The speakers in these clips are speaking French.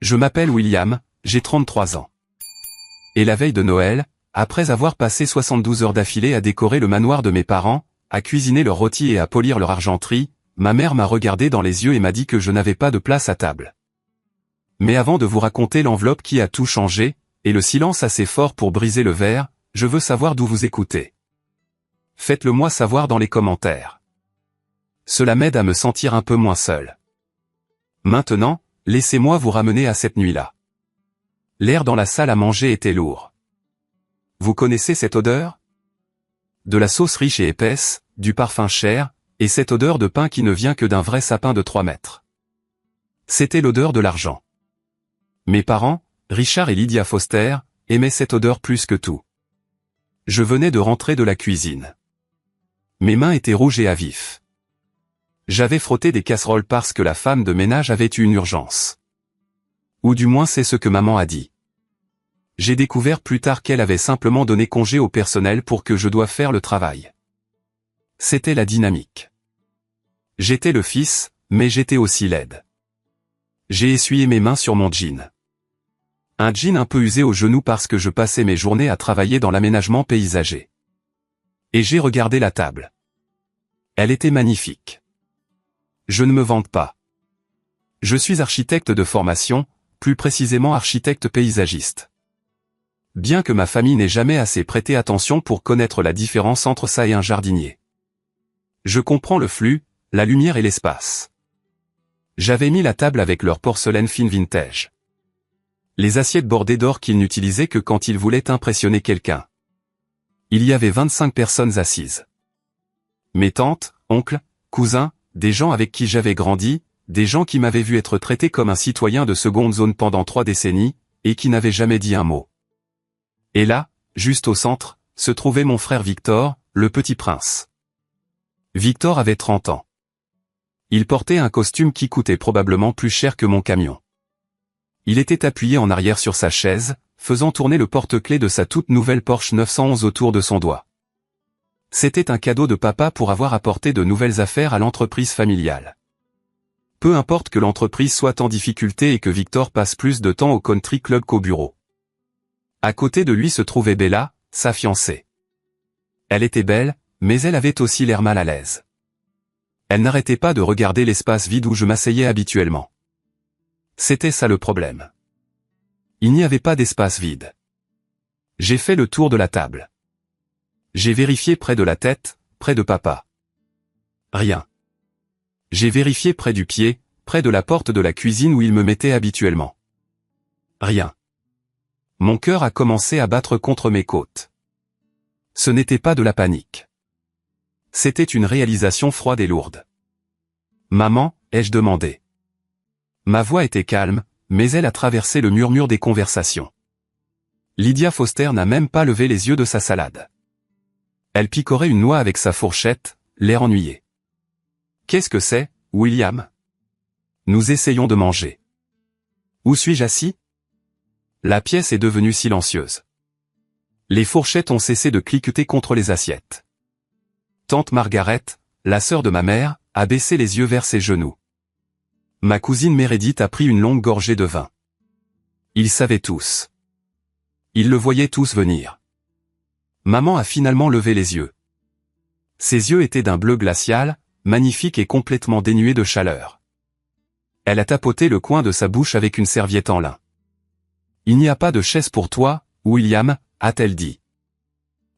Je m'appelle William, j'ai 33 ans. Et la veille de Noël, après avoir passé 72 heures d'affilée à décorer le manoir de mes parents, à cuisiner leurs rôtis et à polir leur argenterie, ma mère m'a regardé dans les yeux et m'a dit que je n'avais pas de place à table. Mais avant de vous raconter l'enveloppe qui a tout changé, et le silence assez fort pour briser le verre, je veux savoir d'où vous écoutez. Faites-le moi savoir dans les commentaires. Cela m'aide à me sentir un peu moins seul. Maintenant, laissez-moi vous ramener à cette nuit-là. L'air dans la salle à manger était lourd. Vous connaissez cette odeur? De la sauce riche et épaisse, du parfum cher, et cette odeur de pain qui ne vient que d'un vrai sapin de 3 mètres. C'était l'odeur de l'argent. Mes parents, Richard et Lydia Foster, aimaient cette odeur plus que tout. Je venais de rentrer de la cuisine. Mes mains étaient rouges et à vif. J'avais frotté des casseroles parce que la femme de ménage avait eu une urgence. Ou du moins c'est ce que maman a dit. J'ai découvert plus tard qu'elle avait simplement donné congé au personnel pour que je doive faire le travail. C'était la dynamique. J'étais le fils, mais j'étais aussi laide. J'ai essuyé mes mains sur mon jean. Un jean un peu usé aux genoux parce que je passais mes journées à travailler dans l'aménagement paysager. Et j'ai regardé la table. Elle était magnifique. Je ne me vante pas. Je suis architecte de formation, plus précisément architecte paysagiste. Bien que ma famille n'ait jamais assez prêté attention pour connaître la différence entre ça et un jardinier. Je comprends le flux, la lumière et l'espace. J'avais mis la table avec leur porcelaine fine vintage. Les assiettes bordées d'or qu'ils n'utilisaient que quand ils voulaient impressionner quelqu'un. Il y avait 25 personnes assises. Mes tantes, oncles, cousins, des gens avec qui j'avais grandi, des gens qui m'avaient vu être traité comme un citoyen de seconde zone pendant 3 décennies, et qui n'avaient jamais dit un mot. Et là, juste au centre, se trouvait mon frère Victor, le petit prince. Victor avait 30 ans. Il portait un costume qui coûtait probablement plus cher que mon camion. Il était appuyé en arrière sur sa chaise, faisant tourner le porte-clés de sa toute nouvelle Porsche 911 autour de son doigt. C'était un cadeau de papa pour avoir apporté de nouvelles affaires à l'entreprise familiale. Peu importe que l'entreprise soit en difficulté et que Victor passe plus de temps au country club qu'au bureau. À côté de lui se trouvait Bella, sa fiancée. Elle était belle, mais elle avait aussi l'air mal à l'aise. Elle n'arrêtait pas de regarder l'espace vide où je m'asseyais habituellement. C'était ça le problème. Il n'y avait pas d'espace vide. J'ai fait le tour de la table. J'ai vérifié près de la tête, près de papa. Rien. J'ai vérifié près du pied, près de la porte de la cuisine où il me mettait habituellement. Rien. Mon cœur a commencé à battre contre mes côtes. Ce n'était pas de la panique. C'était une réalisation froide et lourde. Maman, ai-je demandé. Ma voix était calme, mais elle a traversé le murmure des conversations. Lydia Foster n'a même pas levé les yeux de sa salade. Elle picorait une noix avec sa fourchette, l'air ennuyé. Qu'est-ce que c'est, William? Nous essayons de manger. Où suis-je assis? La pièce est devenue silencieuse. Les fourchettes ont cessé de cliqueter contre les assiettes. Tante Margaret, la sœur de ma mère, a baissé les yeux vers ses genoux. Ma cousine Meredith a pris une longue gorgée de vin. Ils savaient tous. Ils le voyaient tous venir. Maman a finalement levé les yeux. Ses yeux étaient d'un bleu glacial, magnifique et complètement dénué de chaleur. Elle a tapoté le coin de sa bouche avec une serviette en lin. « Il n'y a pas de chaise pour toi, William » a-t-elle dit.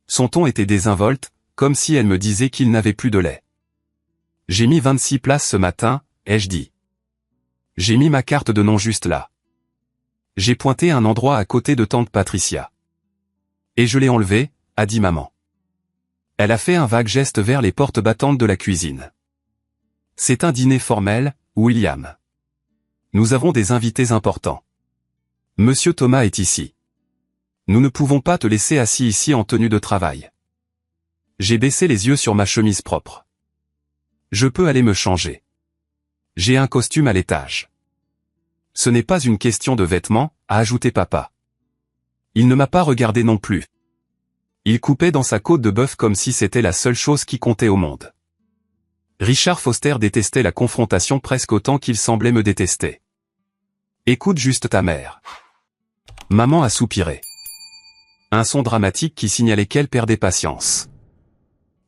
Son ton était désinvolte, comme si elle me disait qu'il n'avait plus de lait. « J'ai mis 26 places ce matin » ai-je dit. J'ai mis ma carte de nom juste là. J'ai pointé un endroit à côté de tante Patricia. « Et je l'ai enlevé » a dit maman. Elle a fait un vague geste vers les portes battantes de la cuisine. « C'est un dîner formel, William. Nous avons des invités importants. Monsieur Thomas est ici. Nous ne pouvons pas te laisser assis ici en tenue de travail. » J'ai baissé les yeux sur ma chemise propre. Je peux aller me changer. J'ai un costume à l'étage. Ce n'est pas une question de vêtements, a ajouté papa. Il ne m'a pas regardé non plus. Il coupait dans sa côte de bœuf comme si c'était la seule chose qui comptait au monde. Richard Foster détestait la confrontation presque autant qu'il semblait me détester. Écoute juste ta mère. Maman a soupiré. Un son dramatique qui signalait qu'elle perdait patience.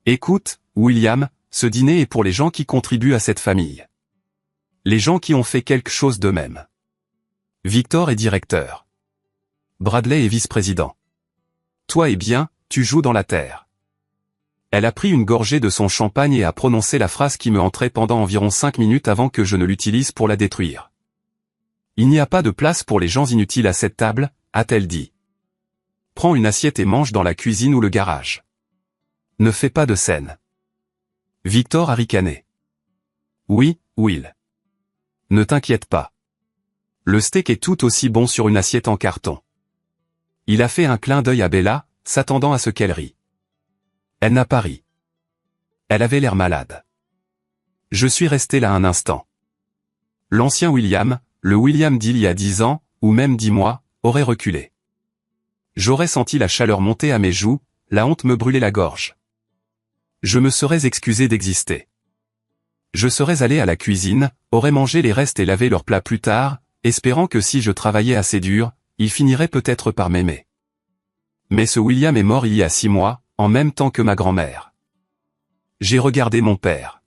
Écoute, William, ce dîner est pour les gens qui contribuent à cette famille. Les gens qui ont fait quelque chose d'eux-mêmes. Victor est directeur. Bradley est vice-président. Toi eh bien, tu joues dans la terre. Elle a pris une gorgée de son champagne et a prononcé la phrase qui me entrait pendant environ 5 minutes avant que je ne l'utilise pour la détruire. Il n'y a pas de place pour les gens inutiles à cette table, a-t-elle dit. Prends une assiette et mange dans la cuisine ou le garage. Ne fais pas de scène. Victor a ricané. Oui, Will. Ne t'inquiète pas. Le steak est tout aussi bon sur une assiette en carton. Il a fait un clin d'œil à Bella, s'attendant à ce qu'elle rie. Elle n'a pas ri. Elle avait l'air malade. Je suis resté là un instant. L'ancien William, le William d'il y a 10 ans, ou même 10 mois, aurait reculé. J'aurais senti la chaleur monter à mes joues, la honte me brûlait la gorge. Je me serais excusé d'exister. Je serais allé à la cuisine, aurais mangé les restes et lavé leurs plats plus tard, espérant que si je travaillais assez dur, il finirait peut-être par m'aimer. Mais ce William est mort il y a 6 mois, en même temps que ma grand-mère. J'ai regardé mon père.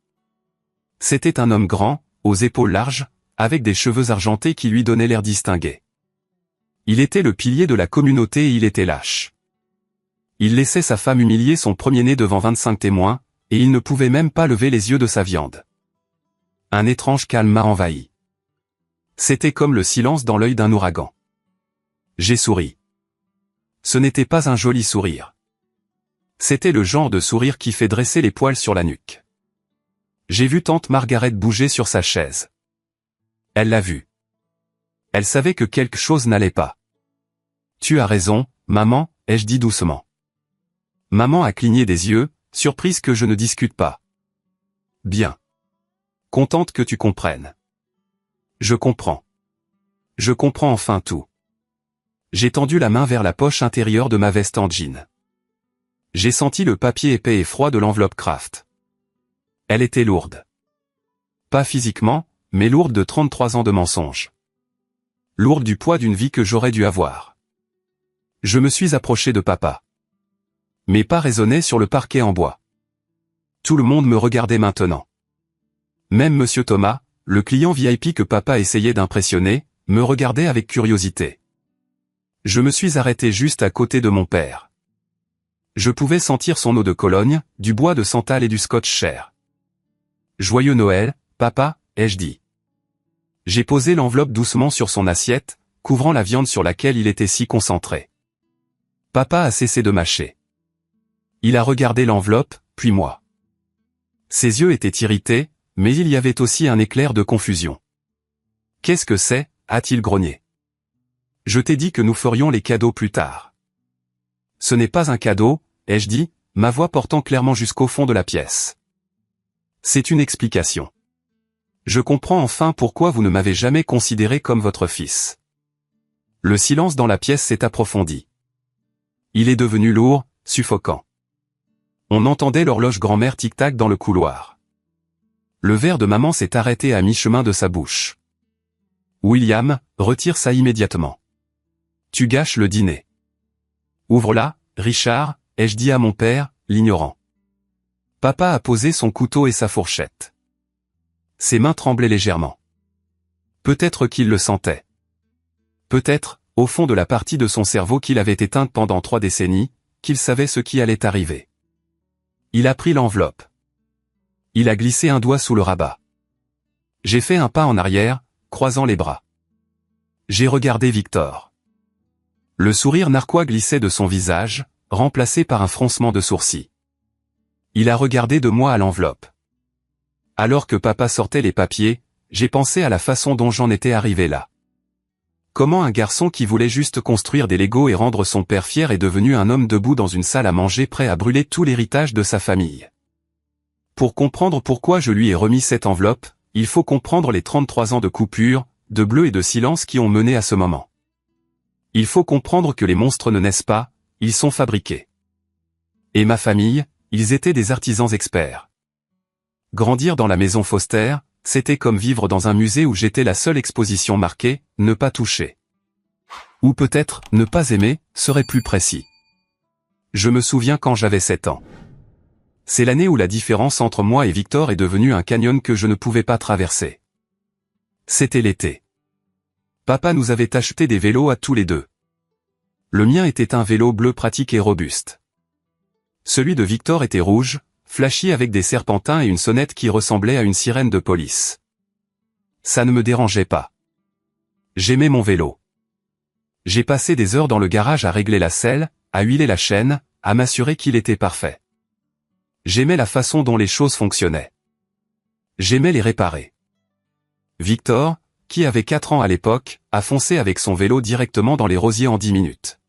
C'était un homme grand, aux épaules larges, avec des cheveux argentés qui lui donnaient l'air distingué. Il était le pilier de la communauté et il était lâche. Il laissait sa femme humilier son premier-né devant 25 témoins, et il ne pouvait même pas lever les yeux de sa viande. Un étrange calme m'a envahi. C'était comme le silence dans l'œil d'un ouragan. J'ai souri. Ce n'était pas un joli sourire. C'était le genre de sourire qui fait dresser les poils sur la nuque. J'ai vu tante Margaret bouger sur sa chaise. Elle l'a vu. Elle savait que quelque chose n'allait pas. Tu as raison, maman, ai-je dit doucement. Maman a cligné des yeux, surprise que je ne discute pas. Bien. Contente que tu comprennes. Je comprends. Je comprends enfin tout. J'ai tendu la main vers la poche intérieure de ma veste en jean. J'ai senti le papier épais et froid de l'enveloppe Kraft. Elle était lourde. Pas physiquement, mais lourde de 33 ans de mensonges. Lourde du poids d'une vie que j'aurais dû avoir. Je me suis approché de papa. Mes pas résonnaient sur le parquet en bois. Tout le monde me regardait maintenant. Même Monsieur Thomas, le client VIP que papa essayait d'impressionner, me regardait avec curiosité. Je me suis arrêté juste à côté de mon père. Je pouvais sentir son eau de Cologne, du bois de santal et du scotch cher. Joyeux Noël, papa, ai-je dit. J'ai posé l'enveloppe doucement sur son assiette, couvrant la viande sur laquelle il était si concentré. Papa a cessé de mâcher. Il a regardé l'enveloppe, puis moi. Ses yeux étaient irrités, mais il y avait aussi un éclair de confusion. « Qu'est-ce que c'est » a-t-il grogné. « Je t'ai dit que nous ferions les cadeaux plus tard. »« Ce n'est pas un cadeau, ai-je dit, ma voix portant clairement jusqu'au fond de la pièce. C'est une explication. Je comprends enfin pourquoi vous ne m'avez jamais considéré comme votre fils. » Le silence dans la pièce s'est approfondi. Il est devenu lourd, suffocant. On entendait l'horloge grand-mère tic-tac dans le couloir. Le verre de maman s'est arrêté à mi-chemin de sa bouche. William, retire ça immédiatement. Tu gâches le dîner. Ouvre-la, Richard, ai-je dit à mon père, l'ignorant. Papa a posé son couteau et sa fourchette. Ses mains tremblaient légèrement. Peut-être qu'il le sentait. Peut-être, au fond de la partie de son cerveau qu'il avait éteinte pendant 3 décennies, qu'il savait ce qui allait arriver. Il a pris l'enveloppe. Il a glissé un doigt sous le rabat. J'ai fait un pas en arrière, croisant les bras. J'ai regardé Victor. Le sourire narquois glissait de son visage, remplacé par un froncement de sourcils. Il a regardé de moi à l'enveloppe. Alors que papa sortait les papiers, j'ai pensé à la façon dont j'en étais arrivé là. Comment un garçon qui voulait juste construire des Legos et rendre son père fier est devenu un homme debout dans une salle à manger prêt à brûler tout l'héritage de sa famille. Pour comprendre pourquoi je lui ai remis cette enveloppe, il faut comprendre les 33 ans de coupure, de bleu et de silence qui ont mené à ce moment. Il faut comprendre que les monstres ne naissent pas, ils sont fabriqués. Et ma famille, ils étaient des artisans experts. Grandir dans la maison Foster, c'était comme vivre dans un musée où j'étais la seule exposition marquée « Ne pas toucher ». Ou peut-être « Ne pas aimer » serait plus précis. Je me souviens quand j'avais 7 ans. C'est l'année où la différence entre moi et Victor est devenue un canyon que je ne pouvais pas traverser. C'était l'été. Papa nous avait acheté des vélos à tous les deux. Le mien était un vélo bleu pratique et robuste. Celui de Victor était rouge, flashy avec des serpentins et une sonnette qui ressemblait à une sirène de police. Ça ne me dérangeait pas. J'aimais mon vélo. J'ai passé des heures dans le garage à régler la selle, à huiler la chaîne, à m'assurer qu'il était parfait. J'aimais la façon dont les choses fonctionnaient. J'aimais les réparer. Victor, qui avait 4 ans à l'époque, a foncé avec son vélo directement dans les rosiers en 10 minutes.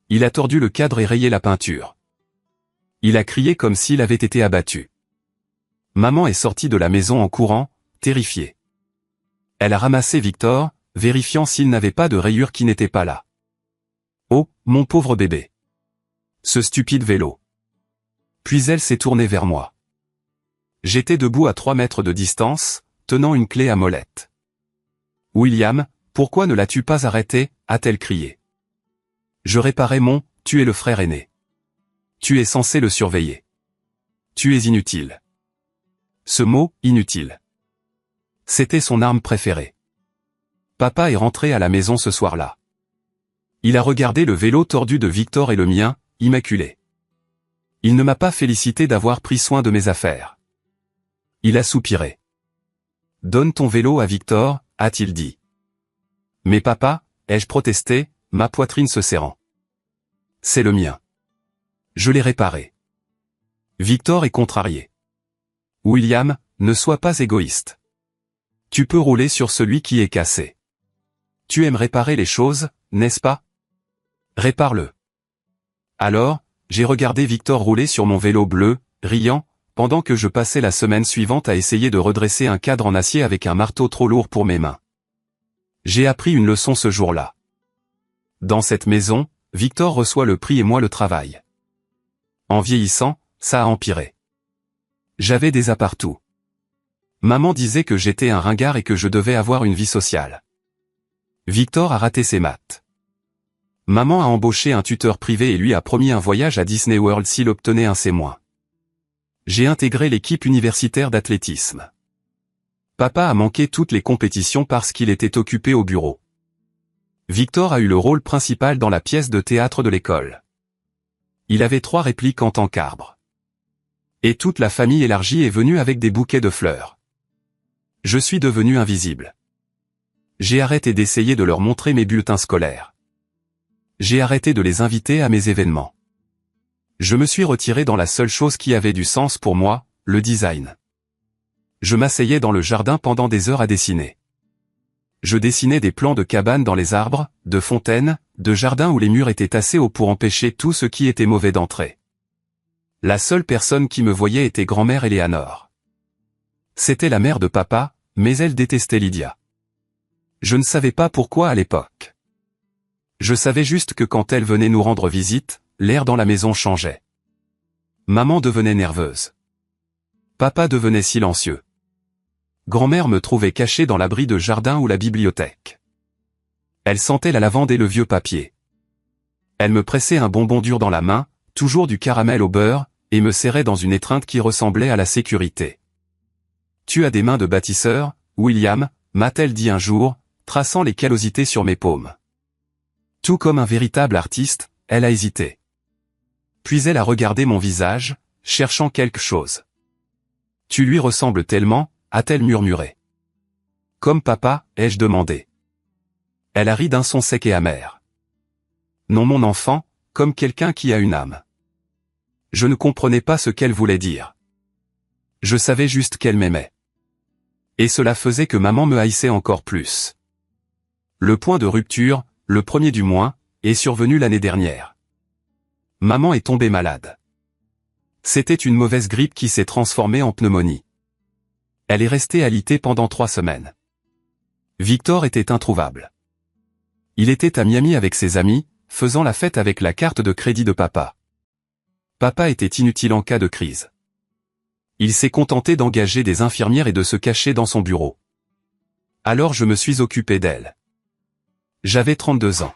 Il a tordu le cadre et rayé la peinture. Il a crié comme s'il avait été abattu. Maman est sortie de la maison en courant, terrifiée. Elle a ramassé Victor, vérifiant s'il n'avait pas de rayures qui n'étaient pas là. Oh, mon pauvre bébé. Ce stupide vélo. Puis elle s'est tournée vers moi. J'étais debout à 3 mètres de distance, tenant une clé à molette. « William, pourquoi ne l'as-tu pas arrêté ?» a-t-elle crié. Je réparais mon « tu es le frère aîné. Tu es censé le surveiller. Tu es inutile. » Ce mot « inutile ». C'était son arme préférée. Papa est rentré à la maison ce soir-là. Il a regardé le vélo tordu de Victor et le mien, immaculé. Il ne m'a pas félicité d'avoir pris soin de mes affaires. Il a soupiré. « Donne ton vélo à Victor », a-t-il dit. « Mais papa », ai-je protesté, ma poitrine se serrant. « C'est le mien. Je l'ai réparé. » Victor est contrarié. « William, ne sois pas égoïste. Tu peux rouler sur celui qui est cassé. Tu aimes réparer les choses, n'est-ce pas? Répare-le. » Alors, j'ai regardé Victor rouler sur mon vélo bleu, riant, pendant que je passais la semaine suivante à essayer de redresser un cadre en acier avec un marteau trop lourd pour mes mains. J'ai appris une leçon ce jour-là. Dans cette maison, Victor reçoit le prix et moi le travail. En vieillissant, ça a empiré. J'avais des appartous. Maman disait que j'étais un ringard et que je devais avoir une vie sociale. Victor a raté ses maths. Maman a embauché un tuteur privé et lui a promis un voyage à Disney World s'il obtenait un C-. J'ai intégré l'équipe universitaire d'athlétisme. Papa a manqué toutes les compétitions parce qu'il était occupé au bureau. Victor a eu le rôle principal dans la pièce de théâtre de l'école. Il avait 3 répliques en tant qu'arbre. Et toute la famille élargie est venue avec des bouquets de fleurs. Je suis devenu invisible. J'ai arrêté d'essayer de leur montrer mes bulletins scolaires. J'ai arrêté de les inviter à mes événements. Je me suis retiré dans la seule chose qui avait du sens pour moi, le design. Je m'asseyais dans le jardin pendant des heures à dessiner. Je dessinais des plans de cabanes dans les arbres, de fontaines, de jardins où les murs étaient assez hauts pour empêcher tout ce qui était mauvais d'entrer. La seule personne qui me voyait était grand-mère Eleanor. C'était la mère de papa, mais elle détestait Lydia. Je ne savais pas pourquoi à l'époque. Je savais juste que quand elle venait nous rendre visite, l'air dans la maison changeait. Maman devenait nerveuse. Papa devenait silencieux. Grand-mère me trouvait caché dans l'abri de jardin ou la bibliothèque. Elle sentait la lavande et le vieux papier. Elle me pressait un bonbon dur dans la main, toujours du caramel au beurre, et me serrait dans une étreinte qui ressemblait à la sécurité. « Tu as des mains de bâtisseur, William », m'a-t-elle dit un jour, traçant les callosités sur mes paumes. Tout comme un véritable artiste, elle a hésité. Puis elle a regardé mon visage, cherchant quelque chose. « Tu lui ressembles tellement », a-t-elle murmuré. « Comme papa », ai-je demandé. Elle a ri d'un son sec et amer. « Non mon enfant, comme quelqu'un qui a une âme. » Je ne comprenais pas ce qu'elle voulait dire. Je savais juste qu'elle m'aimait. Et cela faisait que maman me haïssait encore plus. Le point de rupture, le premier du mois, est survenu l'année dernière. Maman est tombée malade. C'était une mauvaise grippe qui s'est transformée en pneumonie. Elle est restée alitée pendant 3 semaines. Victor était introuvable. Il était à Miami avec ses amis, faisant la fête avec la carte de crédit de papa. Papa était inutile en cas de crise. Il s'est contenté d'engager des infirmières et de se cacher dans son bureau. Alors je me suis occupé d'elle. J'avais 32 ans.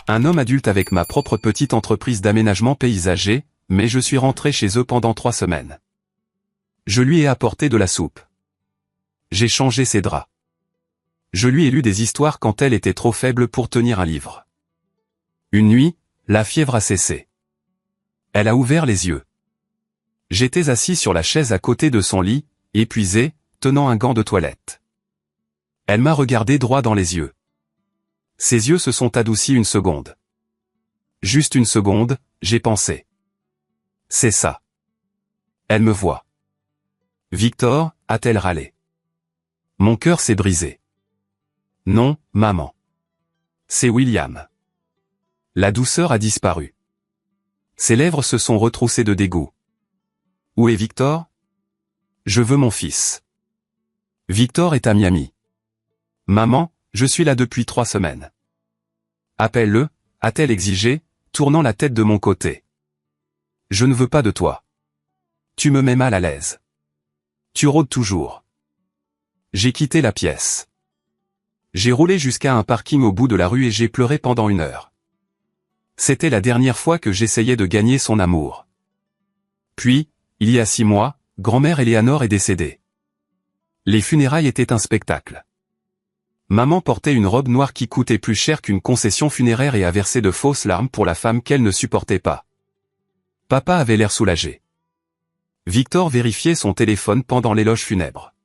Un homme adulte avec ma propre petite entreprise d'aménagement paysager, mais je suis rentré chez eux pendant 3 semaines. Je lui ai apporté de la soupe. J'ai changé ses draps. Je lui ai lu des histoires quand elle était trop faible pour tenir un livre. Une nuit, la fièvre a cessé. Elle a ouvert les yeux. J'étais assis sur la chaise à côté de son lit, épuisé, tenant un gant de toilette. Elle m'a regardé droit dans les yeux. Ses yeux se sont adoucis une seconde. Juste une seconde, j'ai pensé. C'est ça. Elle me voit. Victor, a-t-elle râlé. Mon cœur s'est brisé. Non, maman. C'est William. La douceur a disparu. Ses lèvres se sont retroussées de dégoût. Où est Victor? Je veux mon fils. Victor est à Miami. Maman, je suis là depuis 3 semaines. Appelle-le, a-t-elle exigé, tournant la tête de mon côté. Je ne veux pas de toi. Tu me mets mal à l'aise. Tu rôdes toujours. J'ai quitté la pièce. J'ai roulé jusqu'à un parking au bout de la rue et j'ai pleuré pendant 1 heure. C'était la dernière fois que j'essayais de gagner son amour. Puis, il y a 6 mois, grand-mère Eleanor est décédée. Les funérailles étaient un spectacle. Maman portait une robe noire qui coûtait plus cher qu'une concession funéraire et a versé de fausses larmes pour la femme qu'elle ne supportait pas. Papa avait l'air soulagé. Victor vérifiait son téléphone pendant l'éloge funèbre.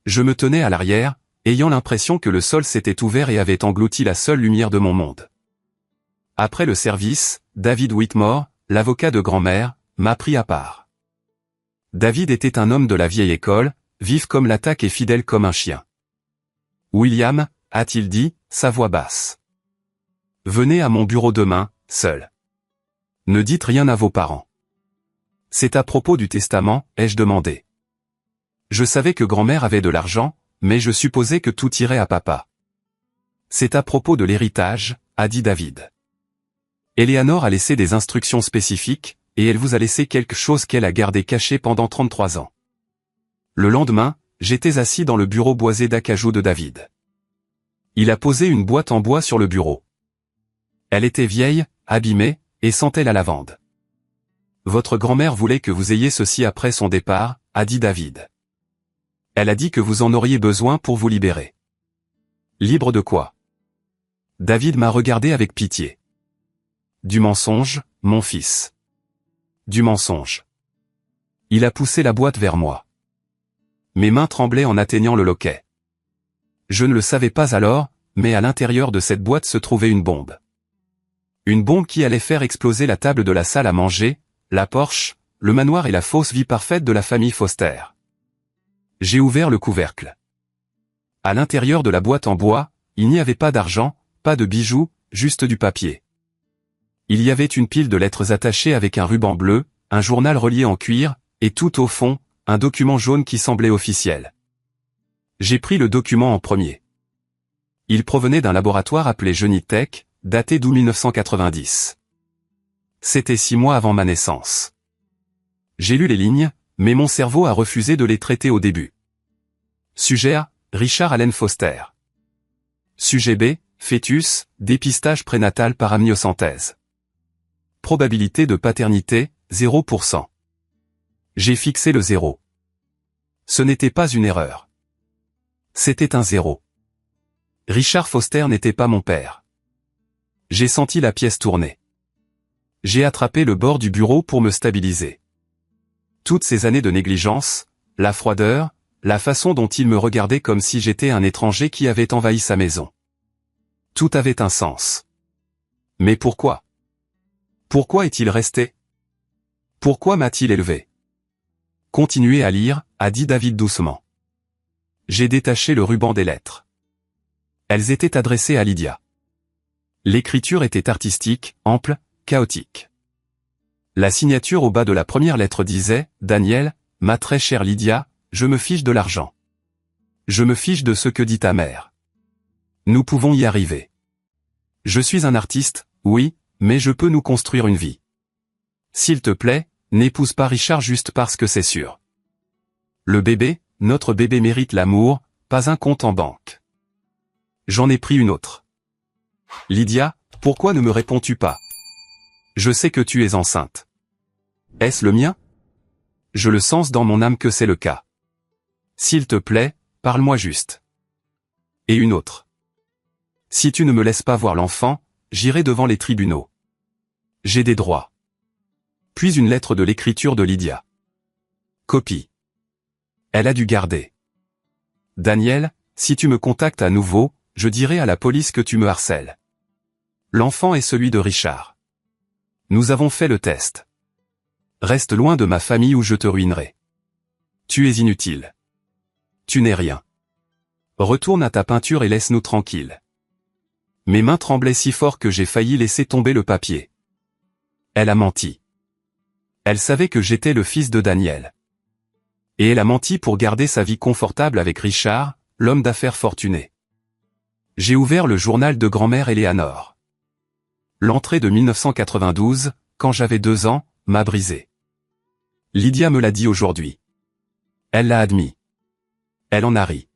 Je me tenais à l'arrière, ayant l'impression que le sol s'était ouvert et avait englouti la seule lumière de mon monde. Après le service, David Whitmore, l'avocat de grand-mère, m'a pris à part. David était un homme de la vieille école, vif comme l'attaque et fidèle comme un chien. William, a-t-il dit, sa voix basse. Venez à mon bureau demain, seul. Ne dites rien à vos parents. C'est à propos du testament, ai-je demandé. Je savais que grand-mère avait de l'argent, mais je supposais que tout irait à papa. C'est à propos de l'héritage, a dit David. Eleanor a laissé des instructions spécifiques, et elle vous a laissé quelque chose qu'elle a gardé caché pendant 33 ans. Le lendemain, j'étais assis dans le bureau boisé d'acajou de David. Il a posé une boîte en bois sur le bureau. Elle était vieille, abîmée, et sentait la lavande. Votre grand-mère voulait que vous ayez ceci après son départ, a dit David. Elle a dit que vous en auriez besoin pour vous libérer. Libre de quoi? David m'a regardé avec pitié. Du mensonge, mon fils. Du mensonge. Il a poussé la boîte vers moi. Mes mains tremblaient en atteignant le loquet. Je ne le savais pas alors, mais à l'intérieur de cette boîte se trouvait une bombe. Une bombe qui allait faire exploser la table de la salle à manger, la Porsche, le manoir et la fausse vie parfaite de la famille Foster. J'ai ouvert le couvercle. À l'intérieur de la boîte en bois, il n'y avait pas d'argent, pas de bijoux, juste du papier. Il y avait une pile de lettres attachées avec un ruban bleu, un journal relié en cuir, et tout au fond, un document jaune qui semblait officiel. J'ai pris le document en premier. Il provenait d'un laboratoire appelé Genitech, daté d'août 1990. C'était 6 mois avant ma naissance. J'ai lu les lignes, mais mon cerveau a refusé de les traiter au début. Sujet A, Richard Allen Foster. Sujet B, fœtus, dépistage prénatal par amniosynthèse. Probabilité de paternité, 0%. J'ai fixé le 0. Ce n'était pas une erreur. C'était un 0. Richard Foster n'était pas mon père. J'ai senti la pièce tourner. J'ai attrapé le bord du bureau pour me stabiliser. Toutes ces années de négligence, la froideur, la façon dont il me regardait comme si j'étais un étranger qui avait envahi sa maison. Tout avait un sens. Mais pourquoi? Pourquoi est-il resté? Pourquoi m'a-t-il élevé? Continuez à lire, a dit David doucement. J'ai détaché le ruban des lettres. Elles étaient adressées à Lydia. L'écriture était artistique, ample, chaotique. La signature au bas de la première lettre disait « Daniel, ma très chère Lydia, je me fiche de l'argent. Je me fiche de ce que dit ta mère. Nous pouvons y arriver. Je suis un artiste, oui, mais je peux nous construire une vie. S'il te plaît, N'épouse pas Richard juste parce que c'est sûr. Le bébé, notre bébé mérite l'amour, pas un compte en banque. J'en ai pris une autre. Lydia, pourquoi ne me réponds-tu pas? Je sais que tu es enceinte. Est-ce le mien? Je le sens dans mon âme que c'est le cas. S'il te plaît, parle-moi juste. Et une autre. Si tu ne me laisses pas voir l'enfant, j'irai devant les tribunaux. J'ai des droits. Puis une lettre de l'écriture de Lydia. Copie. Elle a dû garder. Daniel, si tu me contactes à nouveau, je dirai à la police que tu me harcèles. L'enfant est celui de Richard. Nous avons fait le test. Reste loin de ma famille ou je te ruinerai. Tu es inutile. Tu n'es rien. Retourne à ta peinture et laisse-nous tranquilles. Mes mains tremblaient si fort que j'ai failli laisser tomber le papier. Elle a menti. Elle savait que j'étais le fils de Daniel. Et elle a menti pour garder sa vie confortable avec Richard, l'homme d'affaires fortuné. J'ai ouvert le journal de grand-mère Éléanore. L'entrée de 1992, quand j'avais 2 ans, m'a brisé. Lydia me l'a dit aujourd'hui. Elle l'a admis. Elle en a ri.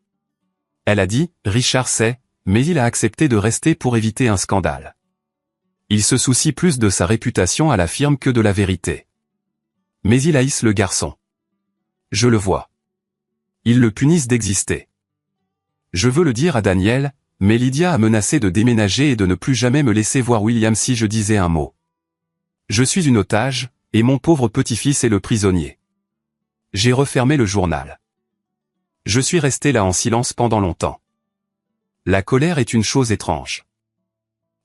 Elle a dit, Richard sait, mais il a accepté de rester pour éviter un scandale. Il se soucie plus de sa réputation à la firme que de la vérité. Mais il haïsse le garçon. Je le vois. Ils le punissent d'exister. Je veux le dire à Daniel, mais Lydia a menacé de déménager et de ne plus jamais me laisser voir William si je disais un mot. Je suis une otage, et mon pauvre petit-fils est le prisonnier. J'ai refermé le journal. Je suis resté là en silence pendant longtemps. La colère est une chose étrange.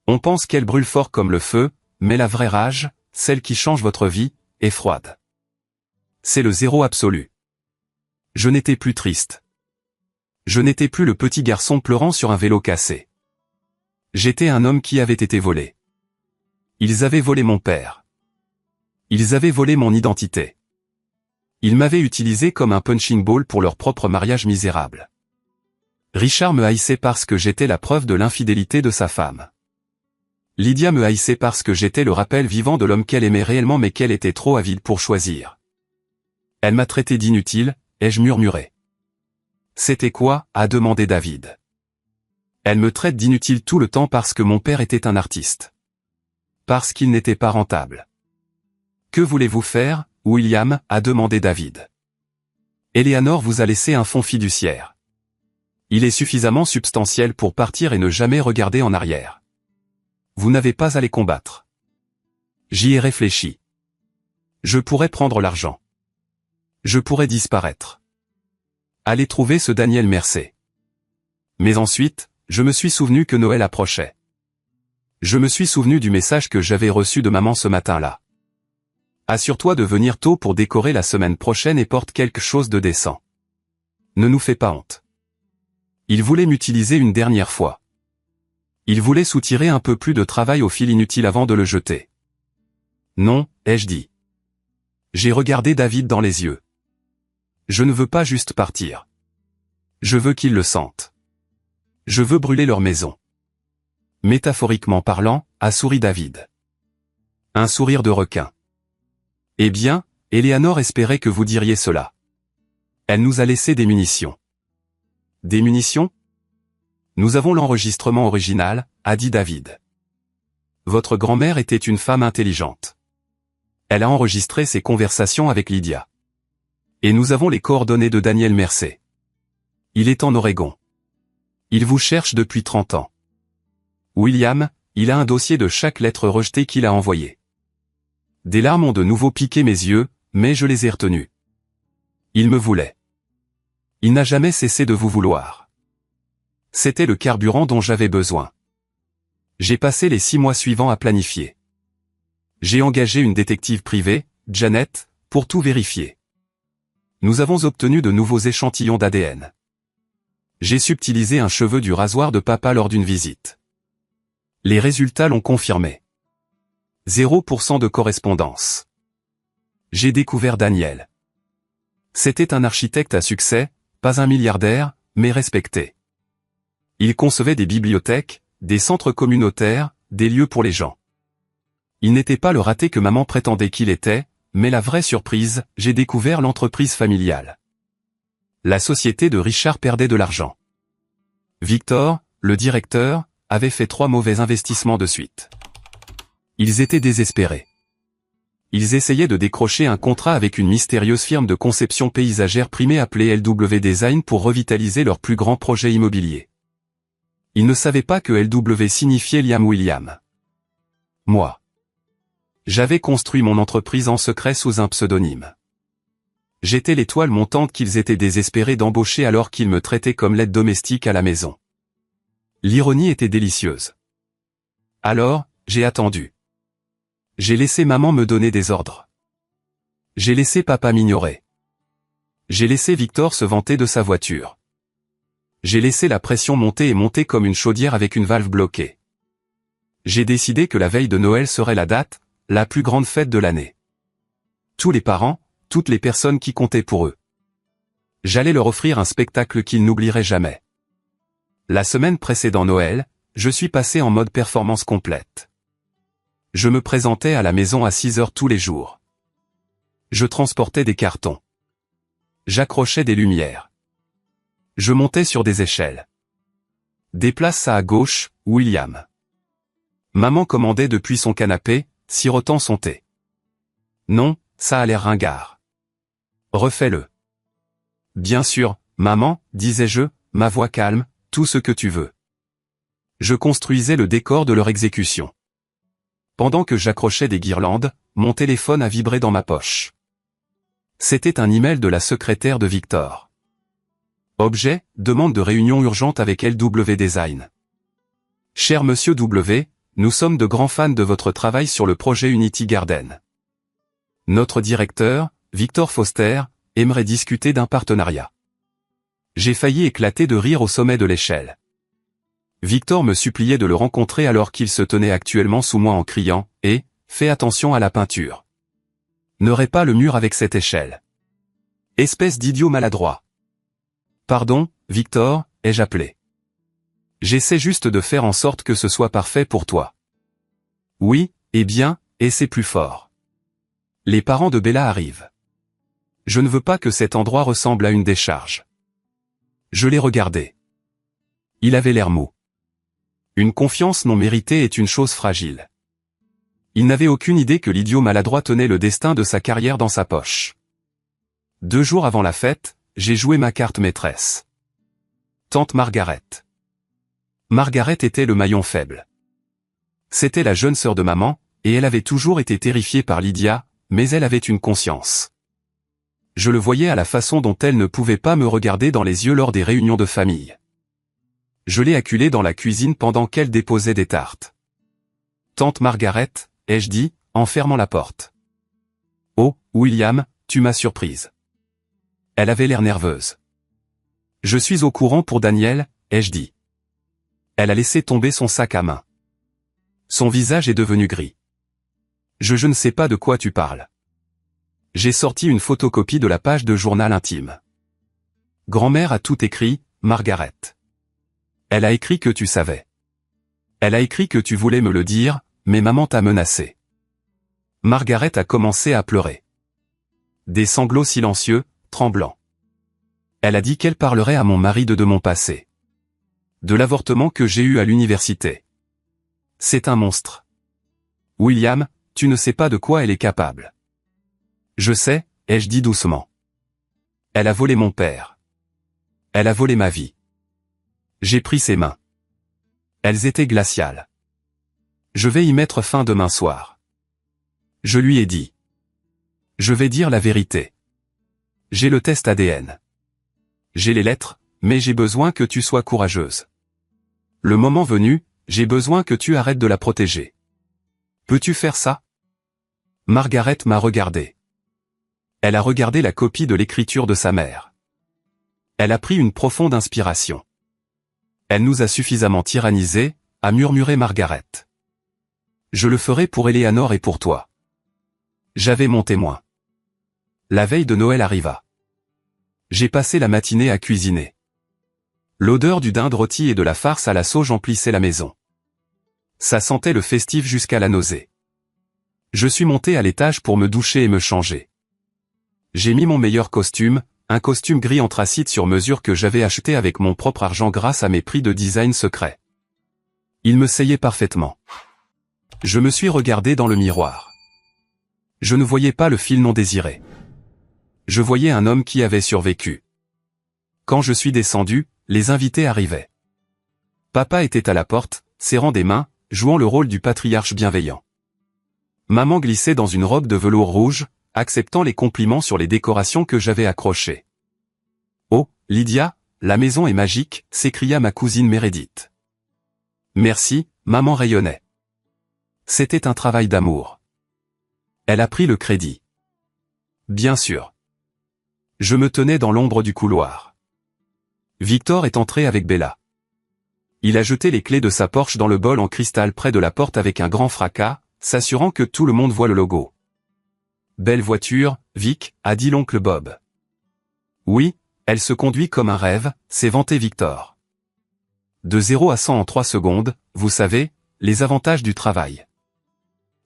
On pense qu'elle brûle fort comme le feu, mais la vraie rage, celle qui change votre vie, est froide. C'est le zéro absolu. Je n'étais plus triste. Je n'étais plus le petit garçon pleurant sur un vélo cassé. J'étais un homme qui avait été volé. Ils avaient volé mon père. Ils avaient volé mon identité. Ils m'avaient utilisé comme un punching ball pour leur propre mariage misérable. Richard me haïssait parce que j'étais la preuve de l'infidélité de sa femme. Lydia me haïssait parce que j'étais le rappel vivant de l'homme qu'elle aimait réellement mais qu'elle était trop avide pour choisir. Elle m'a traité d'inutile, ai-je murmuré. C'était quoi, a demandé David. Elle me traite d'inutile tout le temps parce que mon père était un artiste. Parce qu'il n'était pas rentable. Que voulez-vous faire, William, a demandé David. Éléanore vous a laissé un fonds fiduciaire. Il est suffisamment substantiel pour partir et ne jamais regarder en arrière. Vous n'avez pas à les combattre. J'y ai réfléchi. Je pourrais prendre l'argent. Je pourrais disparaître. Allez trouver ce Daniel Mercé. Mais ensuite, je me suis souvenu que Noël approchait. Je me suis souvenu du message que j'avais reçu de maman ce matin-là. Assure-toi de venir tôt pour décorer la semaine prochaine et porte quelque chose de décent. Ne nous fais pas honte. Il voulait m'utiliser une dernière fois. Il voulait soutirer un peu plus de travail au fil inutile avant de le jeter. Non, ai-je dit. J'ai regardé David dans les yeux. Je ne veux pas juste partir. Je veux qu'ils le sentent. Je veux brûler leur maison. Métaphoriquement parlant, a souri David. Un sourire de requin. Eh bien, Éléanore espérait que vous diriez cela. Elle nous a laissé des munitions. Des munitions? Nous avons l'enregistrement original, a dit David. Votre grand-mère était une femme intelligente. Elle a enregistré ses conversations avec Lydia. Et nous avons les coordonnées de Daniel Mercé. Il est en Oregon. Il vous cherche depuis 30 ans. William, il a un dossier de chaque lettre rejetée qu'il a envoyée. Des larmes ont de nouveau piqué mes yeux, mais je les ai retenues. Il me voulait. Il n'a jamais cessé de vous vouloir. C'était le carburant dont j'avais besoin. J'ai passé les 6 mois suivants à planifier. J'ai engagé une détective privée, Janet, pour tout vérifier. Nous avons obtenu de nouveaux échantillons d'ADN. J'ai subtilisé un cheveu du rasoir de papa lors d'une visite. Les résultats l'ont confirmé. 0% de correspondance. J'ai découvert Daniel. C'était un architecte à succès, pas un milliardaire, mais respecté. Il concevait des bibliothèques, des centres communautaires, des lieux pour les gens. Il n'était pas le raté que maman prétendait qu'il était, mais la vraie surprise, j'ai découvert l'entreprise familiale. La société de Richard perdait de l'argent. Victor, le directeur, avait fait 3 mauvais investissements de suite. Ils étaient désespérés. Ils essayaient de décrocher un contrat avec une mystérieuse firme de conception paysagère primée appelée LW Design pour revitaliser leur plus grand projet immobilier. Ils ne savaient pas que LW signifiait Liam William. Moi. J'avais construit mon entreprise en secret sous un pseudonyme. J'étais l'étoile montante qu'ils étaient désespérés d'embaucher alors qu'ils me traitaient comme l'aide domestique à la maison. L'ironie était délicieuse. Alors, j'ai attendu. J'ai laissé maman me donner des ordres. J'ai laissé papa m'ignorer. J'ai laissé Victor se vanter de sa voiture. J'ai laissé la pression monter et monter comme une chaudière avec une valve bloquée. J'ai décidé que la veille de Noël serait la date, la plus grande fête de l'année. Tous les parents, toutes les personnes qui comptaient pour eux. J'allais leur offrir un spectacle qu'ils n'oublieraient jamais. La semaine précédant Noël, je suis passé en mode performance complète. Je me présentais à la maison à 6 heures tous les jours. Je transportais des cartons. J'accrochais des lumières. Je montais sur des échelles. Déplace ça à gauche, William. Maman commandait depuis son canapé, sirotant son thé. Non, ça a l'air ringard. Refais-le. Bien sûr, maman, disais-je, ma voix calme, tout ce que tu veux. Je construisais le décor de leur exécution. Pendant que j'accrochais des guirlandes, mon téléphone a vibré dans ma poche. C'était un email de la secrétaire de Victor. Objet, demande de réunion urgente avec LW Design. Cher Monsieur W, nous sommes de grands fans de votre travail sur le projet Unity Garden. Notre directeur, Victor Foster, aimerait discuter d'un partenariat. J'ai failli éclater de rire au sommet de l'échelle. Victor me suppliait de le rencontrer alors qu'il se tenait actuellement sous moi en criant « Eh, fais attention à la peinture. N'aurais pas le mur avec cette échelle. Espèce d'idiot maladroit. » Pardon, Victor, ai-je appelé. J'essaie juste de faire en sorte que ce soit parfait pour toi. Oui, eh bien, et c'est plus fort. Les parents de Bella arrivent. Je ne veux pas que cet endroit ressemble à une décharge. Je l'ai regardé. Il avait l'air mou. Une confiance non méritée est une chose fragile. Il n'avait aucune idée que l'idiot maladroit tenait le destin de sa carrière dans sa poche. 2 jours avant la fête, j'ai joué ma carte maîtresse. Tante Margaret. Margaret était le maillon faible. C'était la jeune sœur de maman, et elle avait toujours été terrifiée par Lydia, mais elle avait une conscience. Je le voyais à la façon dont elle ne pouvait pas me regarder dans les yeux lors des réunions de famille. Je l'ai acculée dans la cuisine pendant qu'elle déposait des tartes. Tante Margaret, ai-je dit, en fermant la porte. Oh, William, tu m'as surprise. Elle avait l'air nerveuse. Je suis au courant pour Daniel, ai-je dit. Elle a laissé tomber son sac à main. Son visage est devenu gris. Je ne sais pas de quoi tu parles. J'ai sorti une photocopie de la page de journal intime. Grand-mère a tout écrit, Margaret. Elle a écrit que tu savais. Elle a écrit que tu voulais me le dire, mais maman t'a menacé. Margaret a commencé à pleurer. Des sanglots silencieux, tremblants. Elle a dit qu'elle parlerait à mon mari de mon passé. De l'avortement que j'ai eu à l'université. C'est un monstre. William, tu ne sais pas de quoi elle est capable. Je sais, ai-je dit doucement. Elle a volé mon père. Elle a volé ma vie. J'ai pris ses mains. Elles étaient glaciales. Je vais y mettre fin demain soir. Je lui ai dit. Je vais dire la vérité. J'ai le test ADN. J'ai les lettres, mais j'ai besoin que tu sois courageuse. Le moment venu, j'ai besoin que tu arrêtes de la protéger. Peux-tu faire ça? Margaret m'a regardé. Elle a regardé la copie de l'écriture de sa mère. Elle a pris une profonde inspiration. Elle nous a suffisamment tyrannisés, a murmuré Margaret. Je le ferai pour Eleanor et pour toi. J'avais mon témoin. La veille de Noël arriva. J'ai passé la matinée à cuisiner. L'odeur du dinde rôti et de la farce à la sauge emplissait la maison. Ça sentait le festif jusqu'à la nausée. Je suis monté à l'étage pour me doucher et me changer. J'ai mis mon meilleur costume, un costume gris anthracite sur mesure que j'avais acheté avec mon propre argent grâce à mes prix de design secret. Il me seyait parfaitement. Je me suis regardé dans le miroir. Je ne voyais pas le fil non désiré. Je voyais un homme qui avait survécu. Quand je suis descendu, les invités arrivaient. Papa était à la porte, serrant des mains, jouant le rôle du patriarche bienveillant. Maman glissait dans une robe de velours rouge, acceptant les compliments sur les décorations que j'avais accrochées. « Oh, Lydia, la maison est magique !» s'écria ma cousine Meredith. « Merci », maman rayonnait. C'était un travail d'amour. Elle a pris le crédit. Bien sûr. Je me tenais dans l'ombre du couloir. Victor est entré avec Bella. Il a jeté les clés de sa Porsche dans le bol en cristal près de la porte avec un grand fracas, s'assurant que tout le monde voit le logo. « Belle voiture, Vic », a dit l'oncle Bob. « Oui, elle se conduit comme un rêve », s'est vanté Victor. De 0 à 100 en 3 secondes, vous savez, les avantages du travail.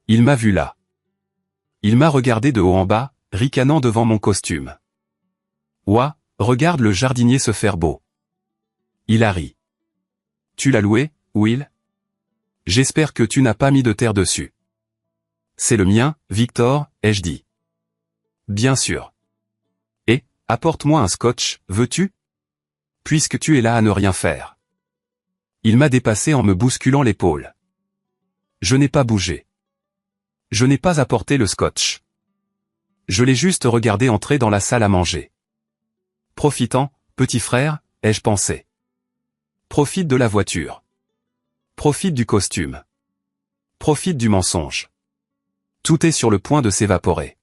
Il m'a vu là. Il m'a regardé de haut en bas, ricanant devant mon costume. Ouah, regarde le jardinier se faire beau. Il a ri. Tu l'as loué, Will? J'espère que tu n'as pas mis de terre dessus. C'est le mien, Victor, ai-je dit. Bien sûr. Et, apporte-moi un scotch, veux-tu? Puisque tu es là à ne rien faire. Il m'a dépassé en me bousculant l'épaule. Je n'ai pas bougé. Je n'ai pas apporté le scotch. Je l'ai juste regardé entrer dans la salle à manger. Profitant, petit frère, ai-je pensé. Profite de la voiture. Profite du costume. Profite du mensonge. Tout est sur le point de s'évaporer.